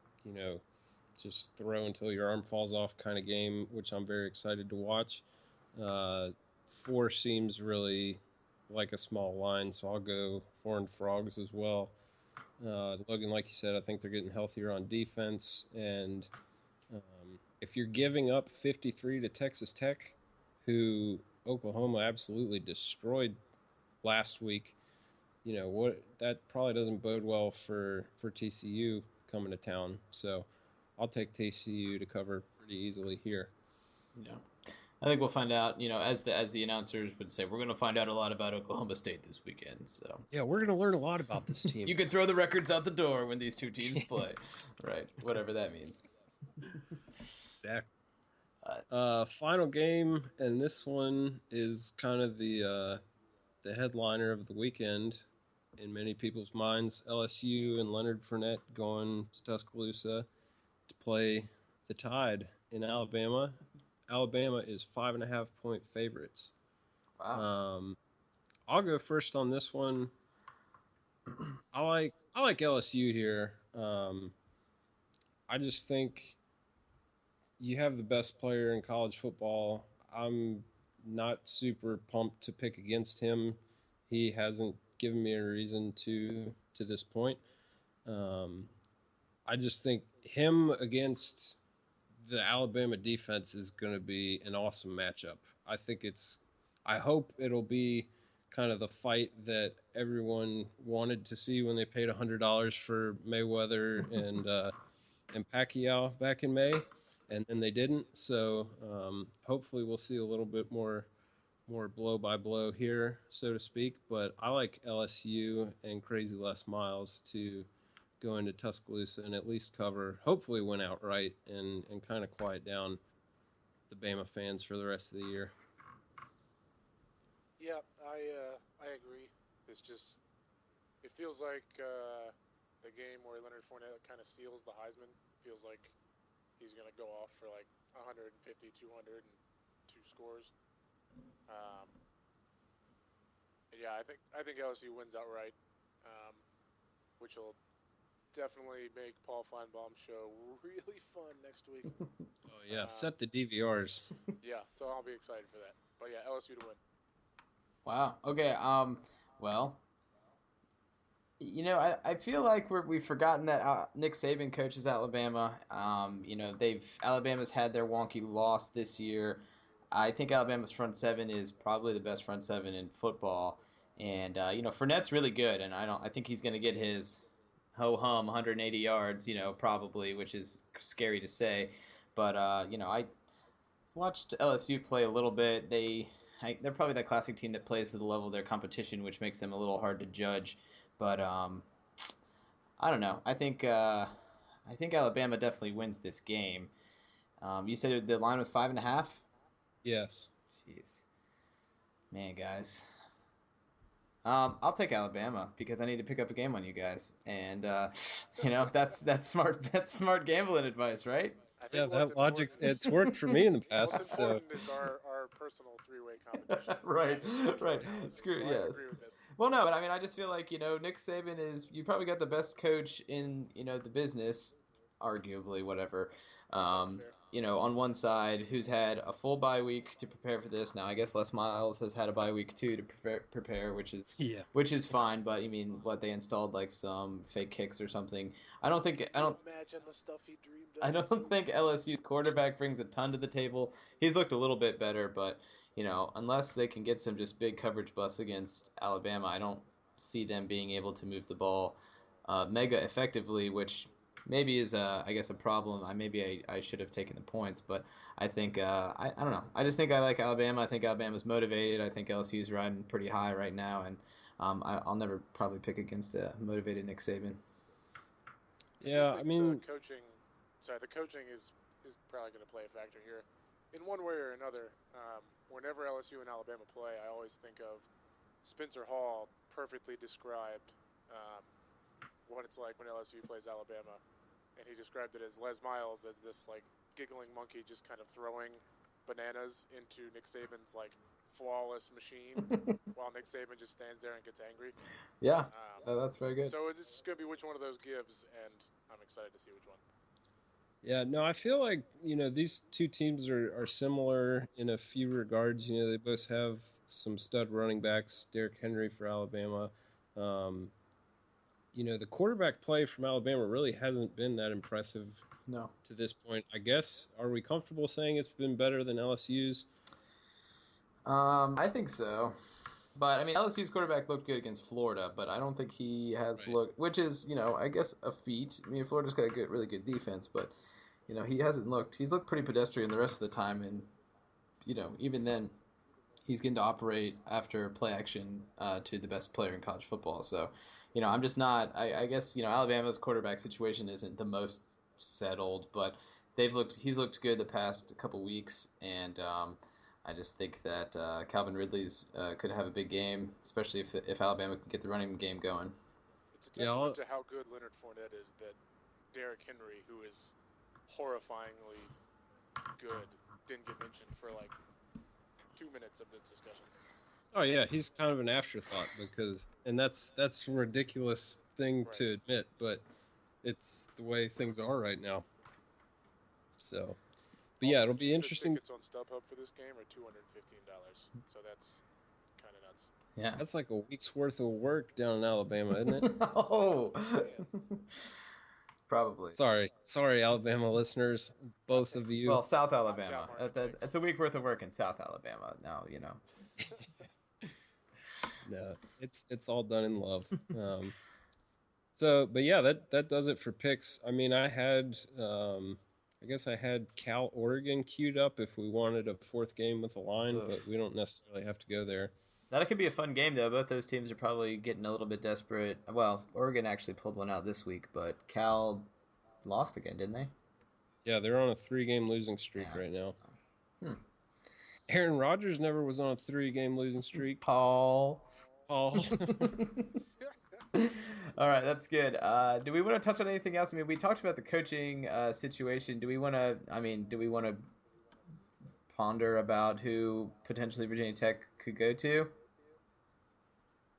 just throw until your arm falls off kind of game, which I'm very excited to watch. 4 seems really like a small line, so I'll go Horned Frogs as well. Logan, like you said, I think they're getting healthier on defense. And if you're giving up 53 to Texas Tech, who Oklahoma absolutely destroyed last week, that probably doesn't bode well for TCU coming to town. So I'll take TCU to cover pretty easily here. Yeah. I think we'll find out, as the announcers would say, we're going to find out a lot about Oklahoma State this weekend. So Yeah, we're going to learn a lot about this team. you can throw the records out the door when these two teams play. Right, whatever that means. Exactly. Final game, and this one is kind of the headliner of the weekend in many people's minds. LSU and Leonard Fournette going to Tuscaloosa to play the Tide in Alabama. Alabama is 5.5-point favorites. Wow. I'll go first on this one. I like LSU here. I just think you have the best player in college football. I'm not super pumped to pick against him. He hasn't given me a reason to this point. I just think him against the Alabama defense is going to be an awesome matchup. I hope it'll be kind of the fight that everyone wanted to see when they paid $100 for Mayweather and Pacquiao back in May, and then they didn't. So hopefully we'll see a little bit more blow by blow here, so to speak. But I like LSU and Crazy Les Miles to go into Tuscaloosa and at least cover, hopefully win outright, and kind of quiet down the Bama fans for the rest of the year. Yeah, I agree. It feels like the game where Leonard Fournette kind of seals the Heisman. Feels like he's going to go off for like 150, 200, and two scores. Um, yeah, I think LSU wins outright, which will definitely make Paul Feinbaum's show really fun next week. Oh yeah, set the DVRs. Yeah, so I'll be excited for that. But yeah, LSU to win. Wow. Okay. Well, I feel like we've forgotten that Nick Saban coaches Alabama. Alabama's had their wonky loss this year. I think Alabama's front seven is probably the best front seven in football, and Fournette's really good, and I think he's going to get his ho hum 180 yards, probably, which is scary to say, but I watched LSU play a little bit. They're probably that classic team that plays to the level of their competition, which makes them a little hard to judge. But I don't know. I think Alabama definitely wins this game. You said the line was 5.5. Yes. Jeez, man, guys. I'll take Alabama because I need to pick up a game on you guys, and that's smart gambling advice, right? I think that logic, it's worked for me in the past. What's important is our personal three-way competition. Right. Screw, So yeah. I agree with this. Well, no, but I mean, I just feel like Nick Saban you probably got the best coach in the business, arguably, whatever. On one side, who's had a full bye week to prepare for this. Now, I guess Les Miles has had a bye week too to prepare, which is fine. But I mean, what they installed like some fake kicks or something. I don't imagine the stuff he dreamed of. I don't think LSU's quarterback brings a ton to the table. He's looked a little bit better, but unless they can get some just big coverage busts against Alabama, I don't see them being able to move the ball mega effectively, which maybe is I guess a problem. I should have taken the points, but I think I don't know. I just think I like Alabama. I think Alabama's motivated. I think LSU's riding pretty high right now, and I'll never probably pick against a motivated Nick Saban. Yeah, I mean, the coaching is probably going to play a factor here, in one way or another. Whenever LSU and Alabama play, I always think of Spencer Hall perfectly described what it's like when LSU plays Alabama, and he described it as Les Miles as this like giggling monkey just kind of throwing bananas into Nick Saban's like flawless machine, while Nick Saban just stands there and gets angry. Yeah, that's very good. So it's going to be which one of those gives, and I'm excited to see which one. Yeah, no, I feel like, these two teams are similar in a few regards. They both have some stud running backs, Derrick Henry for Alabama. The quarterback play from Alabama really hasn't been that impressive to this point. I guess, are we comfortable saying it's been better than LSU's? I think so. But, I mean, LSU's quarterback looked good against Florida, but I don't think he has looked, which is, I guess a feat. I mean, Florida's got a really good defense, but, he hasn't looked, he's looked pretty pedestrian the rest of the time, and even then, he's going to operate after play action to the best player in college football. So, I'm just not. I guess Alabama's quarterback situation isn't the most settled, but he's looked good the past couple weeks, and I just think that Calvin Ridley's could have a big game, especially if Alabama can get the running game going. It's a testament to how good Leonard Fournette is that Derrick Henry, who is horrifyingly good, didn't get mentioned for like 2 minutes of this discussion. Oh yeah, he's kind of an afterthought and that's a ridiculous thing to admit, but it's the way things are right now. So, but yeah, it'll be interesting. Tickets on StubHub for this game are $215, so that's kind of nuts. Yeah, that's like a week's worth of work down in Alabama, isn't it? Oh, probably. Sorry, Alabama listeners, both of you. Well, South Alabama. It's a week worth of work in South Alabama. Now No, it's all done in love. But yeah, that does it for picks. I mean, I guess I had Cal Oregon queued up if we wanted a fourth game with a line, but we don't necessarily have to go there. That could be a fun game, though. Both those teams are probably getting a little bit desperate. Well, Oregon actually pulled one out this week, but Cal lost again, didn't they? Yeah, they're on a 3-game losing streak right now. Aaron Rodgers never was on a 3-game losing streak. Paul. All right, that's good. Do we want to touch on anything else? I mean, we talked about the coaching situation. Do we want to ponder about who potentially Virginia Tech could go to?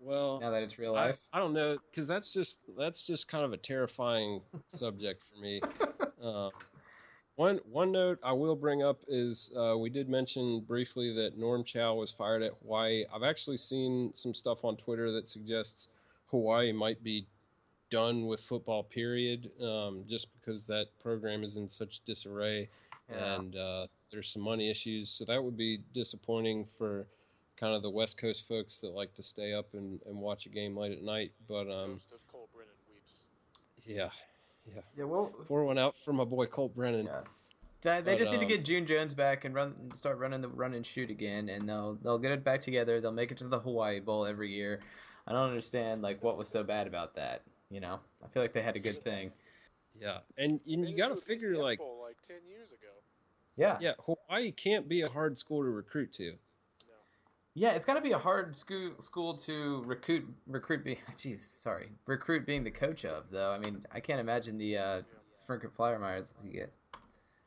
Well, now that it's real life, I don't know, because that's just kind of a terrifying subject for me. One note I will bring up is we did mention briefly that Norm Chow was fired at Hawaii. I've actually seen some stuff on Twitter that suggests Hawaii might be done with football, period, just because that program is in such disarray, and there's some money issues. So that would be disappointing for kind of the West Coast folks that like to stay up and watch a game late at night. But Ghost of Cole Brennan weeps. Yeah. Well, pour one out for my boy Colt Brennan. Yeah. They just need to get June Jones back and start running the run and shoot again, and they'll get it back together. They'll make it to the Hawaii Bowl every year. I don't understand what was so bad about that. I feel like they had a good thing. Yeah, and you got to figure Bowl like 10 years ago. Yeah, Hawaii can't be a hard school to recruit to. No. Yeah, it's got to be a hard school to recruit being the coach of, though. I mean, I can't imagine the Frankfurt Flyer Myers you get.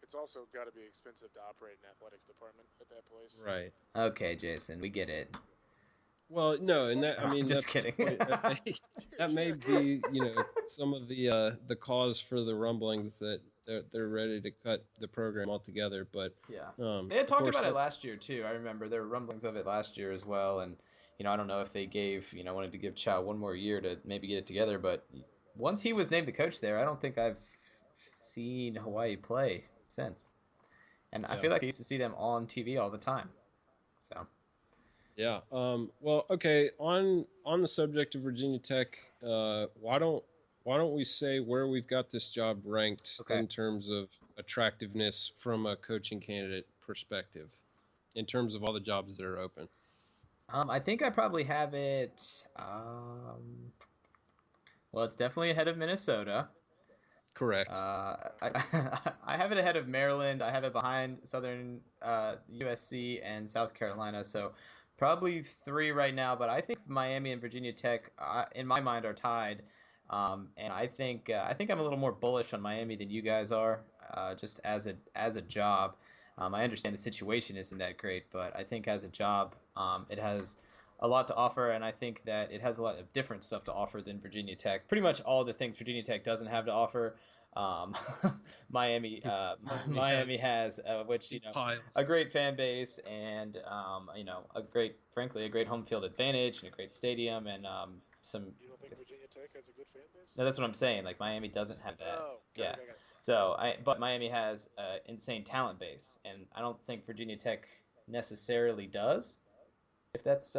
It's also got to be expensive to operate an athletics department at that place. Right. Okay, Jason, we get it. Well, no, and that, I mean, just kidding. That may be, some of the cause for the rumblings that they're ready to cut the program altogether. But yeah, they had talked about it last year too. I remember there were rumblings of it last year as well, and I don't know if they wanted to give Chow one more year to maybe get it together. But once he was named the coach there, I don't think I've seen Hawaii play since, and I feel like I used to see them on TV all the time. So. Yeah. Well, okay. On the subject of Virginia Tech, why don't we say where we've got this job ranked in terms of attractiveness from a coaching candidate perspective, in terms of all the jobs that are open? I think I probably have it. Well, it's definitely ahead of Minnesota. Correct. I have it ahead of Maryland. I have it behind Southern USC and South Carolina. So. Probably 3 right now, but I think Miami and Virginia Tech, in my mind, are tied. And I think I'm a little more bullish on Miami than you guys are, just as a job. I understand the situation isn't that great, but I think as a job, it has a lot to offer, and I think that it has a lot of different stuff to offer than Virginia Tech. Pretty much all the things Virginia Tech doesn't have to offer. Miami has which a great fan base and a great home field advantage and a great stadium and some. You don't think Virginia Tech has a good fan base? No, that's what I'm saying. Like Miami doesn't have that. Oh, yeah. So but Miami has an insane talent base, and I don't think Virginia Tech necessarily does. if that's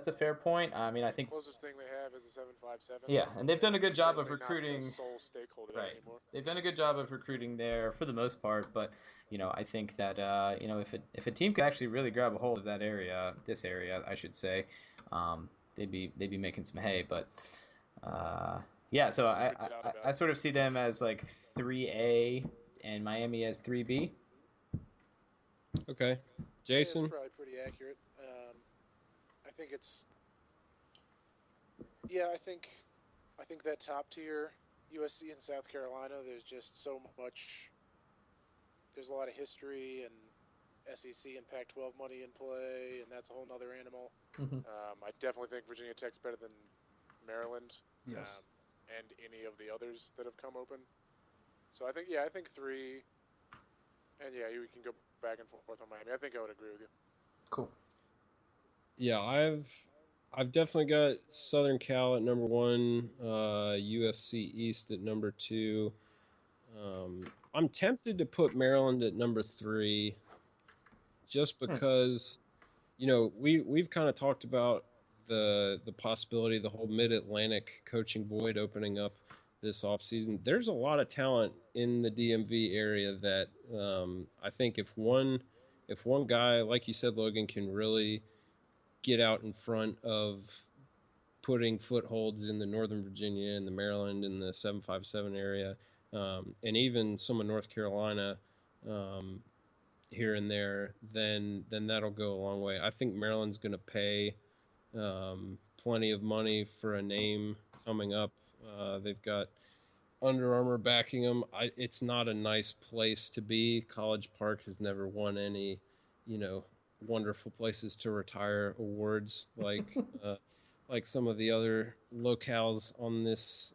a fair point. I mean, I think Closest thing they have is a 757. yeah, and they've done a good job of Certainly not the recruiting. sole stakeholder there Right. anymore. They've done a good job of recruiting there for the most part, but I think that if a team could actually really grab a hold of that area, this area, I should say, they'd be making some hay. But yeah, so I, Secret doubt I about I sort of see them as like 3A and Miami as 3B. Okay, Yeah, it's Jason. probably pretty accurate. I think it's yeah. I think that top tier USC and South Carolina. There's just so much. There's a lot of history and SEC and Pac-12 money in play, and that's a whole nother animal. Mhm. I definitely think Virginia Tech's better than Maryland, Yes. and any of the others that have come open. So I think three, and yeah, we can go back and forth on Miami. I think I would agree with you. Cool. Yeah, I've definitely got Southern Cal at number one, USC East at number two. I'm tempted to put Maryland at number three, just Hmm. because we've kind of talked about the possibility of the whole Mid Atlantic coaching void opening up this offseason. There's a lot of talent in the DMV area that I think if one guy, like you said, Logan, can really get out in front of putting footholds in the Northern Virginia and the Maryland and the 757 area, and even some of North Carolina, um, here and there, then that'll go a long way. I think Maryland's going to pay plenty of money for a name coming up. They've got Under Armour backing them. It's not a nice place to be. College Park has never won any, you know, wonderful places to retire awards uh, like some of the other locales on this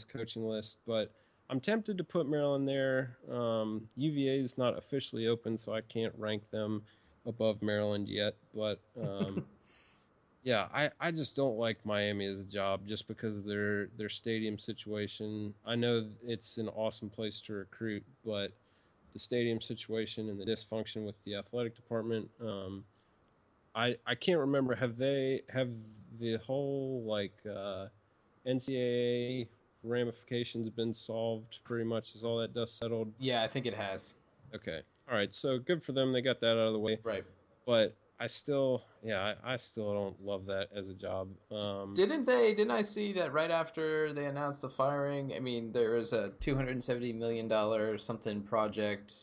coaching list. But I'm tempted to put Maryland there. UVA is not officially open, so I can't rank them above Maryland yet. But yeah, I just don't like Miami as a job just because of their stadium situation. I know it's an awesome place to recruit, but the stadium situation and the dysfunction with the athletic department, I can't remember. Have the whole NCAA ramifications been solved pretty much? Is all that dust settled? Yeah, I think it has. Okay, all right. So good for them. They got that out of the way. Right. But I still don't love that as a job. Didn't I see that right after they announced the firing? I mean, there was a $270 million something project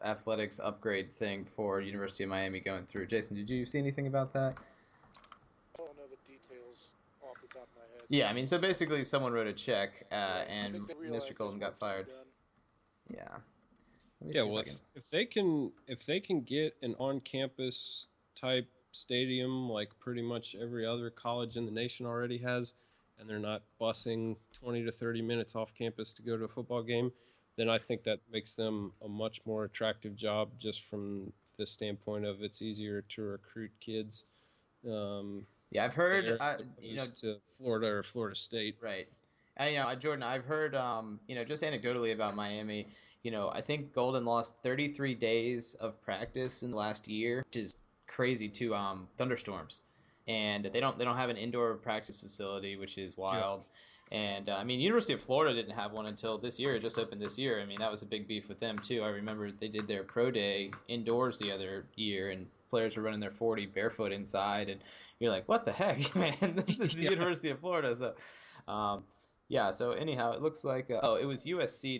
athletics upgrade thing for University of Miami going through. Jason, did you see anything about that? I don't know the details off the top of my head. Yeah, I mean, so basically someone wrote a check, Right. I and think they Mr. realized there's Golden got work to be fired. done. Yeah. Let me Yeah, see if well, I can. if they can get an on-campus type stadium like pretty much every other college in the nation already has, and they're not busing 20 to 30 minutes off campus to go to a football game, then I think that makes them a much more attractive job just from the standpoint of it's easier to recruit kids Yeah, I've heard. there as opposed to Florida or Florida State. Right. And, Jordan, I've heard, just anecdotally about Miami. I think Golden lost 33 days of practice in the last year, which is crazy to thunderstorms, and they don't have an indoor practice facility, which is Yeah. wild. And I mean, University of Florida didn't have one until this year. It just opened this year. I mean, that was a big beef with them too. I remember they did their pro day indoors the other year, and players were running their 40 barefoot inside, and you're like, what the heck, man? This is the Yeah. University of Florida. So, um, yeah. So anyhow, it looks like it was USC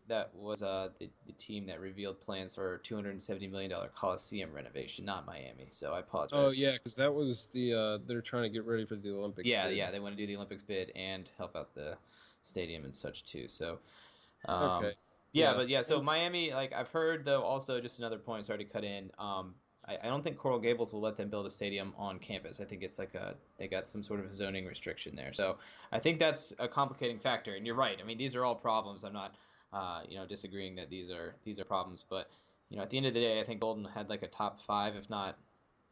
that was the team that revealed plans for $270 million Coliseum renovation, not Miami. So I Oh apologize. yeah, because that was they're trying to get ready for the Olympics Yeah, bid. yeah. They want to do the Olympics bid and help out the stadium and such too. So, Okay. yeah, Yeah. but yeah. So And Miami, like I've heard though, also just another point. Sorry to cut in. I don't think Coral Gables will let them build a stadium on campus. I think it's like they got some sort of zoning restriction there. So I think that's a complicating factor. And you're right. I mean, these are all problems. I'm not, disagreeing that these are problems. But at the end of the day, I think Golden had like a top five, if not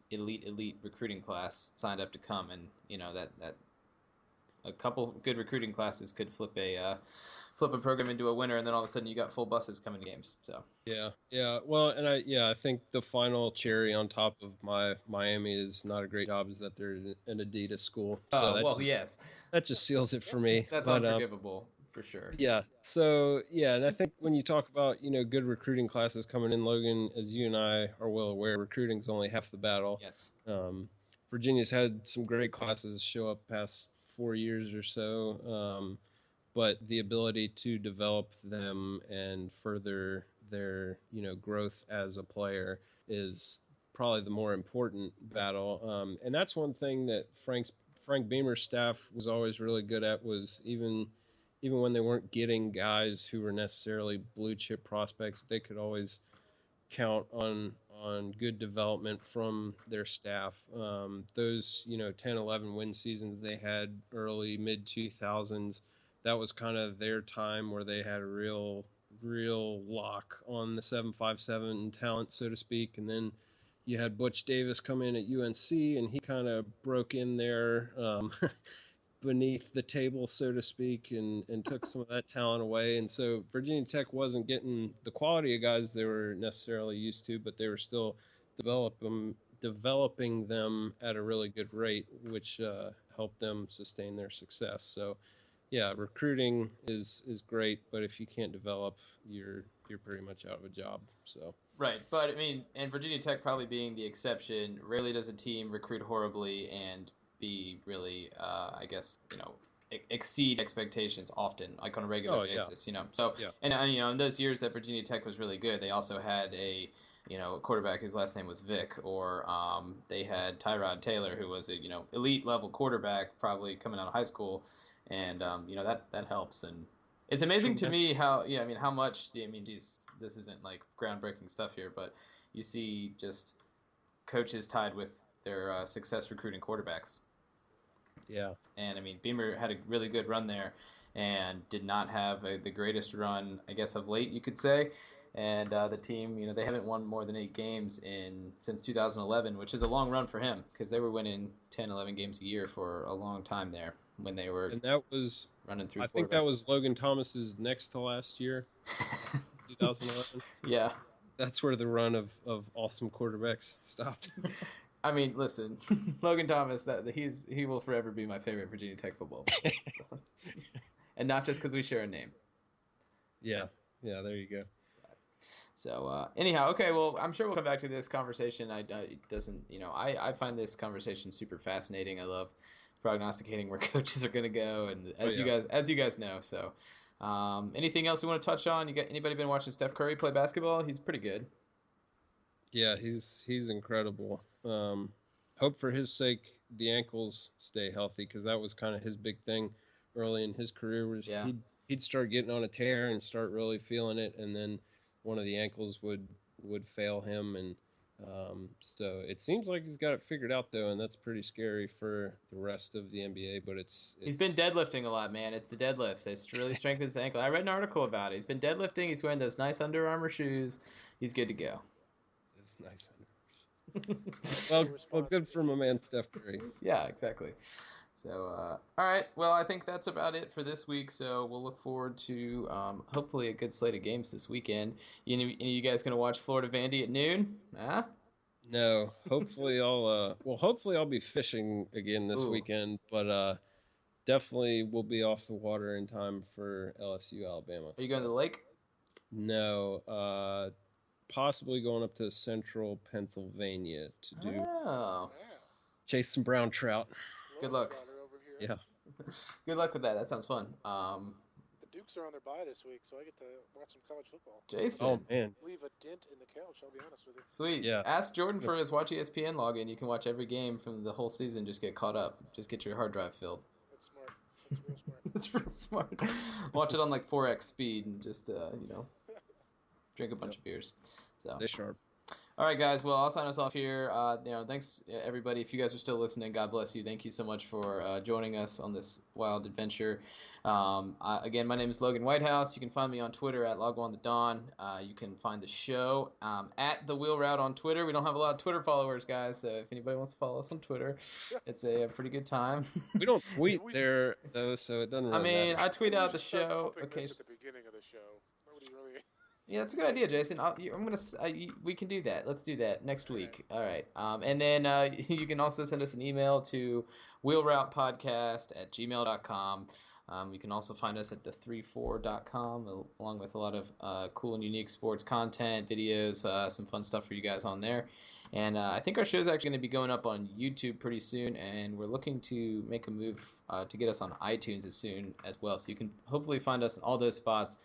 elite recruiting class signed up to come, and that a couple good recruiting classes could flip a program into a winner, and then all of a sudden you got full buses coming to games. So Yeah. Well, and I think the final cherry on top of my Miami is not a great job is that they're an Adidas school. So yes, that just seals it for me. that's But unforgivable for sure. yeah. So yeah, and I think when you talk about good recruiting classes coming in, Logan, as you and I are well aware, recruiting's only half the battle. Yes. Virginia's had some great classes show up past 4 years or so. But the ability to develop them and further their growth as a player is probably the more important battle. And that's one thing that Frank Beamer's staff was always really good at, was even when they weren't getting guys who were necessarily blue chip prospects, they could always count on good development from their staff. Those 10, 11 win seasons they had early mid 2000s, that was kind of their time where they had a real lock on the 757 talent, so to speak. And then you had Butch Davis come in at UNC, and he kind of broke in there beneath the table, so to speak, and took some of that talent away. And so Virginia Tech wasn't getting the quality of guys they were necessarily used to, but they were still developing them at a really good rate, which helped them sustain their success. So yeah, recruiting is great, but if you can't develop, you're pretty much out of a job. So Right, but I mean, and Virginia Tech probably being the exception, rarely does a team recruit horribly and be really, I guess, exceed expectations often, like on a regular basis, So, yeah. and in those years that Virginia Tech was really good, they also had a quarterback whose last name was Vick, or they had Tyrod Taylor, who was a elite level quarterback, probably coming out of high school, and that helps. And it's amazing to me how how much geez, this isn't like groundbreaking stuff here, but you see just coaches tied with their success recruiting quarterbacks. Yeah. And I mean, Beamer had a really good run there, and did not have the greatest run, I guess, of late, you could say. And the team, they haven't won more than 8 games since 2011, which is a long run for him, because they were winning 10, 11 games a year for a long time there when they were. And that was running through. I think that was Logan Thomas's next to last year, 2011. Yeah. That's where the run of awesome quarterbacks stopped. I mean, listen, Logan Thomas, he will forever be my favorite Virginia Tech football player. So. And not just because we share a name. Yeah, there you go. So anyhow, okay, well, I'm sure we'll come back to this conversation. I find this conversation super fascinating. I love prognosticating where coaches are going to go, and as you guys know. So, anything else you want to touch on? Anybody been watching Steph Curry play basketball? He's pretty good. Yeah, he's incredible. Hope for his sake the ankles stay healthy, because that was kind of his big thing early in his career. Was he'd start getting on a tear and start really feeling it, and then one of the ankles would fail him, and so it seems like he's got it figured out though, and that's pretty scary for the rest of the NBA. But he's been deadlifting a lot, man. It's the deadlifts. They really strengthened his ankle. I read an article about it. He's been deadlifting. He's wearing those nice Under Armour shoes. He's good to go. It's nice. well, good for my man Steph Curry. Yeah, exactly. So, all right. Well, I think that's about it for this week. So we'll look forward to hopefully a good slate of games this weekend. You guys gonna watch Florida Vandy at noon? Huh? No. Hopefully I'll be fishing again this weekend, but definitely we'll be off the water in time for LSU Alabama. Are you going to the lake? No. Possibly going up to central Pennsylvania to do chase some brown trout. Good luck. Yeah. Good luck with that. That sounds fun. The Dukes are on their bye this week, so I get to watch some college football. Jason. Oh man. Leave a dent in the couch, I'll be honest with you. Sweet. Yeah. Ask Jordan for his Watch ESPN login. You can watch every game from the whole season. Just get caught up. Just get your hard drive filled. That's smart. That's real smart. That's real smart. Watch it on like 4x speed and just drink a bunch of beers. So. Stay sharp. All right, guys. Well, I'll sign us off here. Thanks everybody. If you guys are still listening, God bless you. Thank you so much for joining us on this wild adventure. Again, my name is Logan Whitehouse. You can find me on Twitter at LogOnTheDawn. You can find the show at The Wheel Route on Twitter. We don't have a lot of Twitter followers, guys, so if anybody wants to follow us on Twitter, it's a pretty good time. We don't tweet there though, so it doesn't really matter. I tweet out the Start show. pumping Okay. this at the beginning of the show. Nobody really. Yeah, that's a good idea, Jason. We can do that. Let's do that next week. All right. And then you can also send us an email to wheelroutepodcast@gmail.com. You can also find us at the34.com, along with a lot of cool and unique sports content, videos, some fun stuff for you guys on there. And I think our show is actually going to be going up on YouTube pretty soon, and we're looking to make a move to get us on iTunes as soon as well. So you can hopefully find us in all those spots.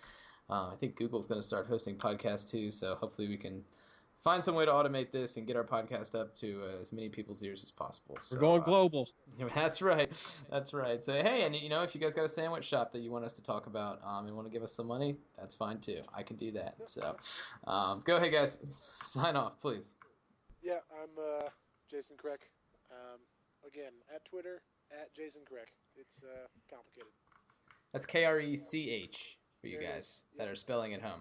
I think Google's going to start hosting podcasts too, so hopefully we can find some way to automate this and get our podcast up to as many people's ears as possible. We're going global. That's right. That's right. So, hey, and if you guys got a sandwich shop that you want us to talk about and want to give us some money, that's fine too. I can do that. So go ahead, guys. Sign off, please. Yeah, I'm Jason Kreck. Again, at Twitter, at Jason Kreck. It's complicated. That's KRECH for you guys that are spelling at home.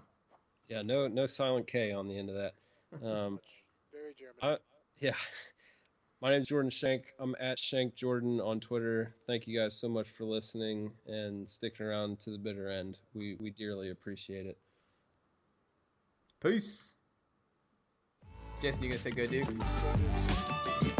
Yeah, no silent K on the end of that. Very German. Yeah. My name's Jordan Shank. I'm at Shank Jordan on Twitter. Thank you guys so much for listening and sticking around to the bitter end. We dearly appreciate it. Peace. Jason, you gonna say go Dukes? Go Dukes.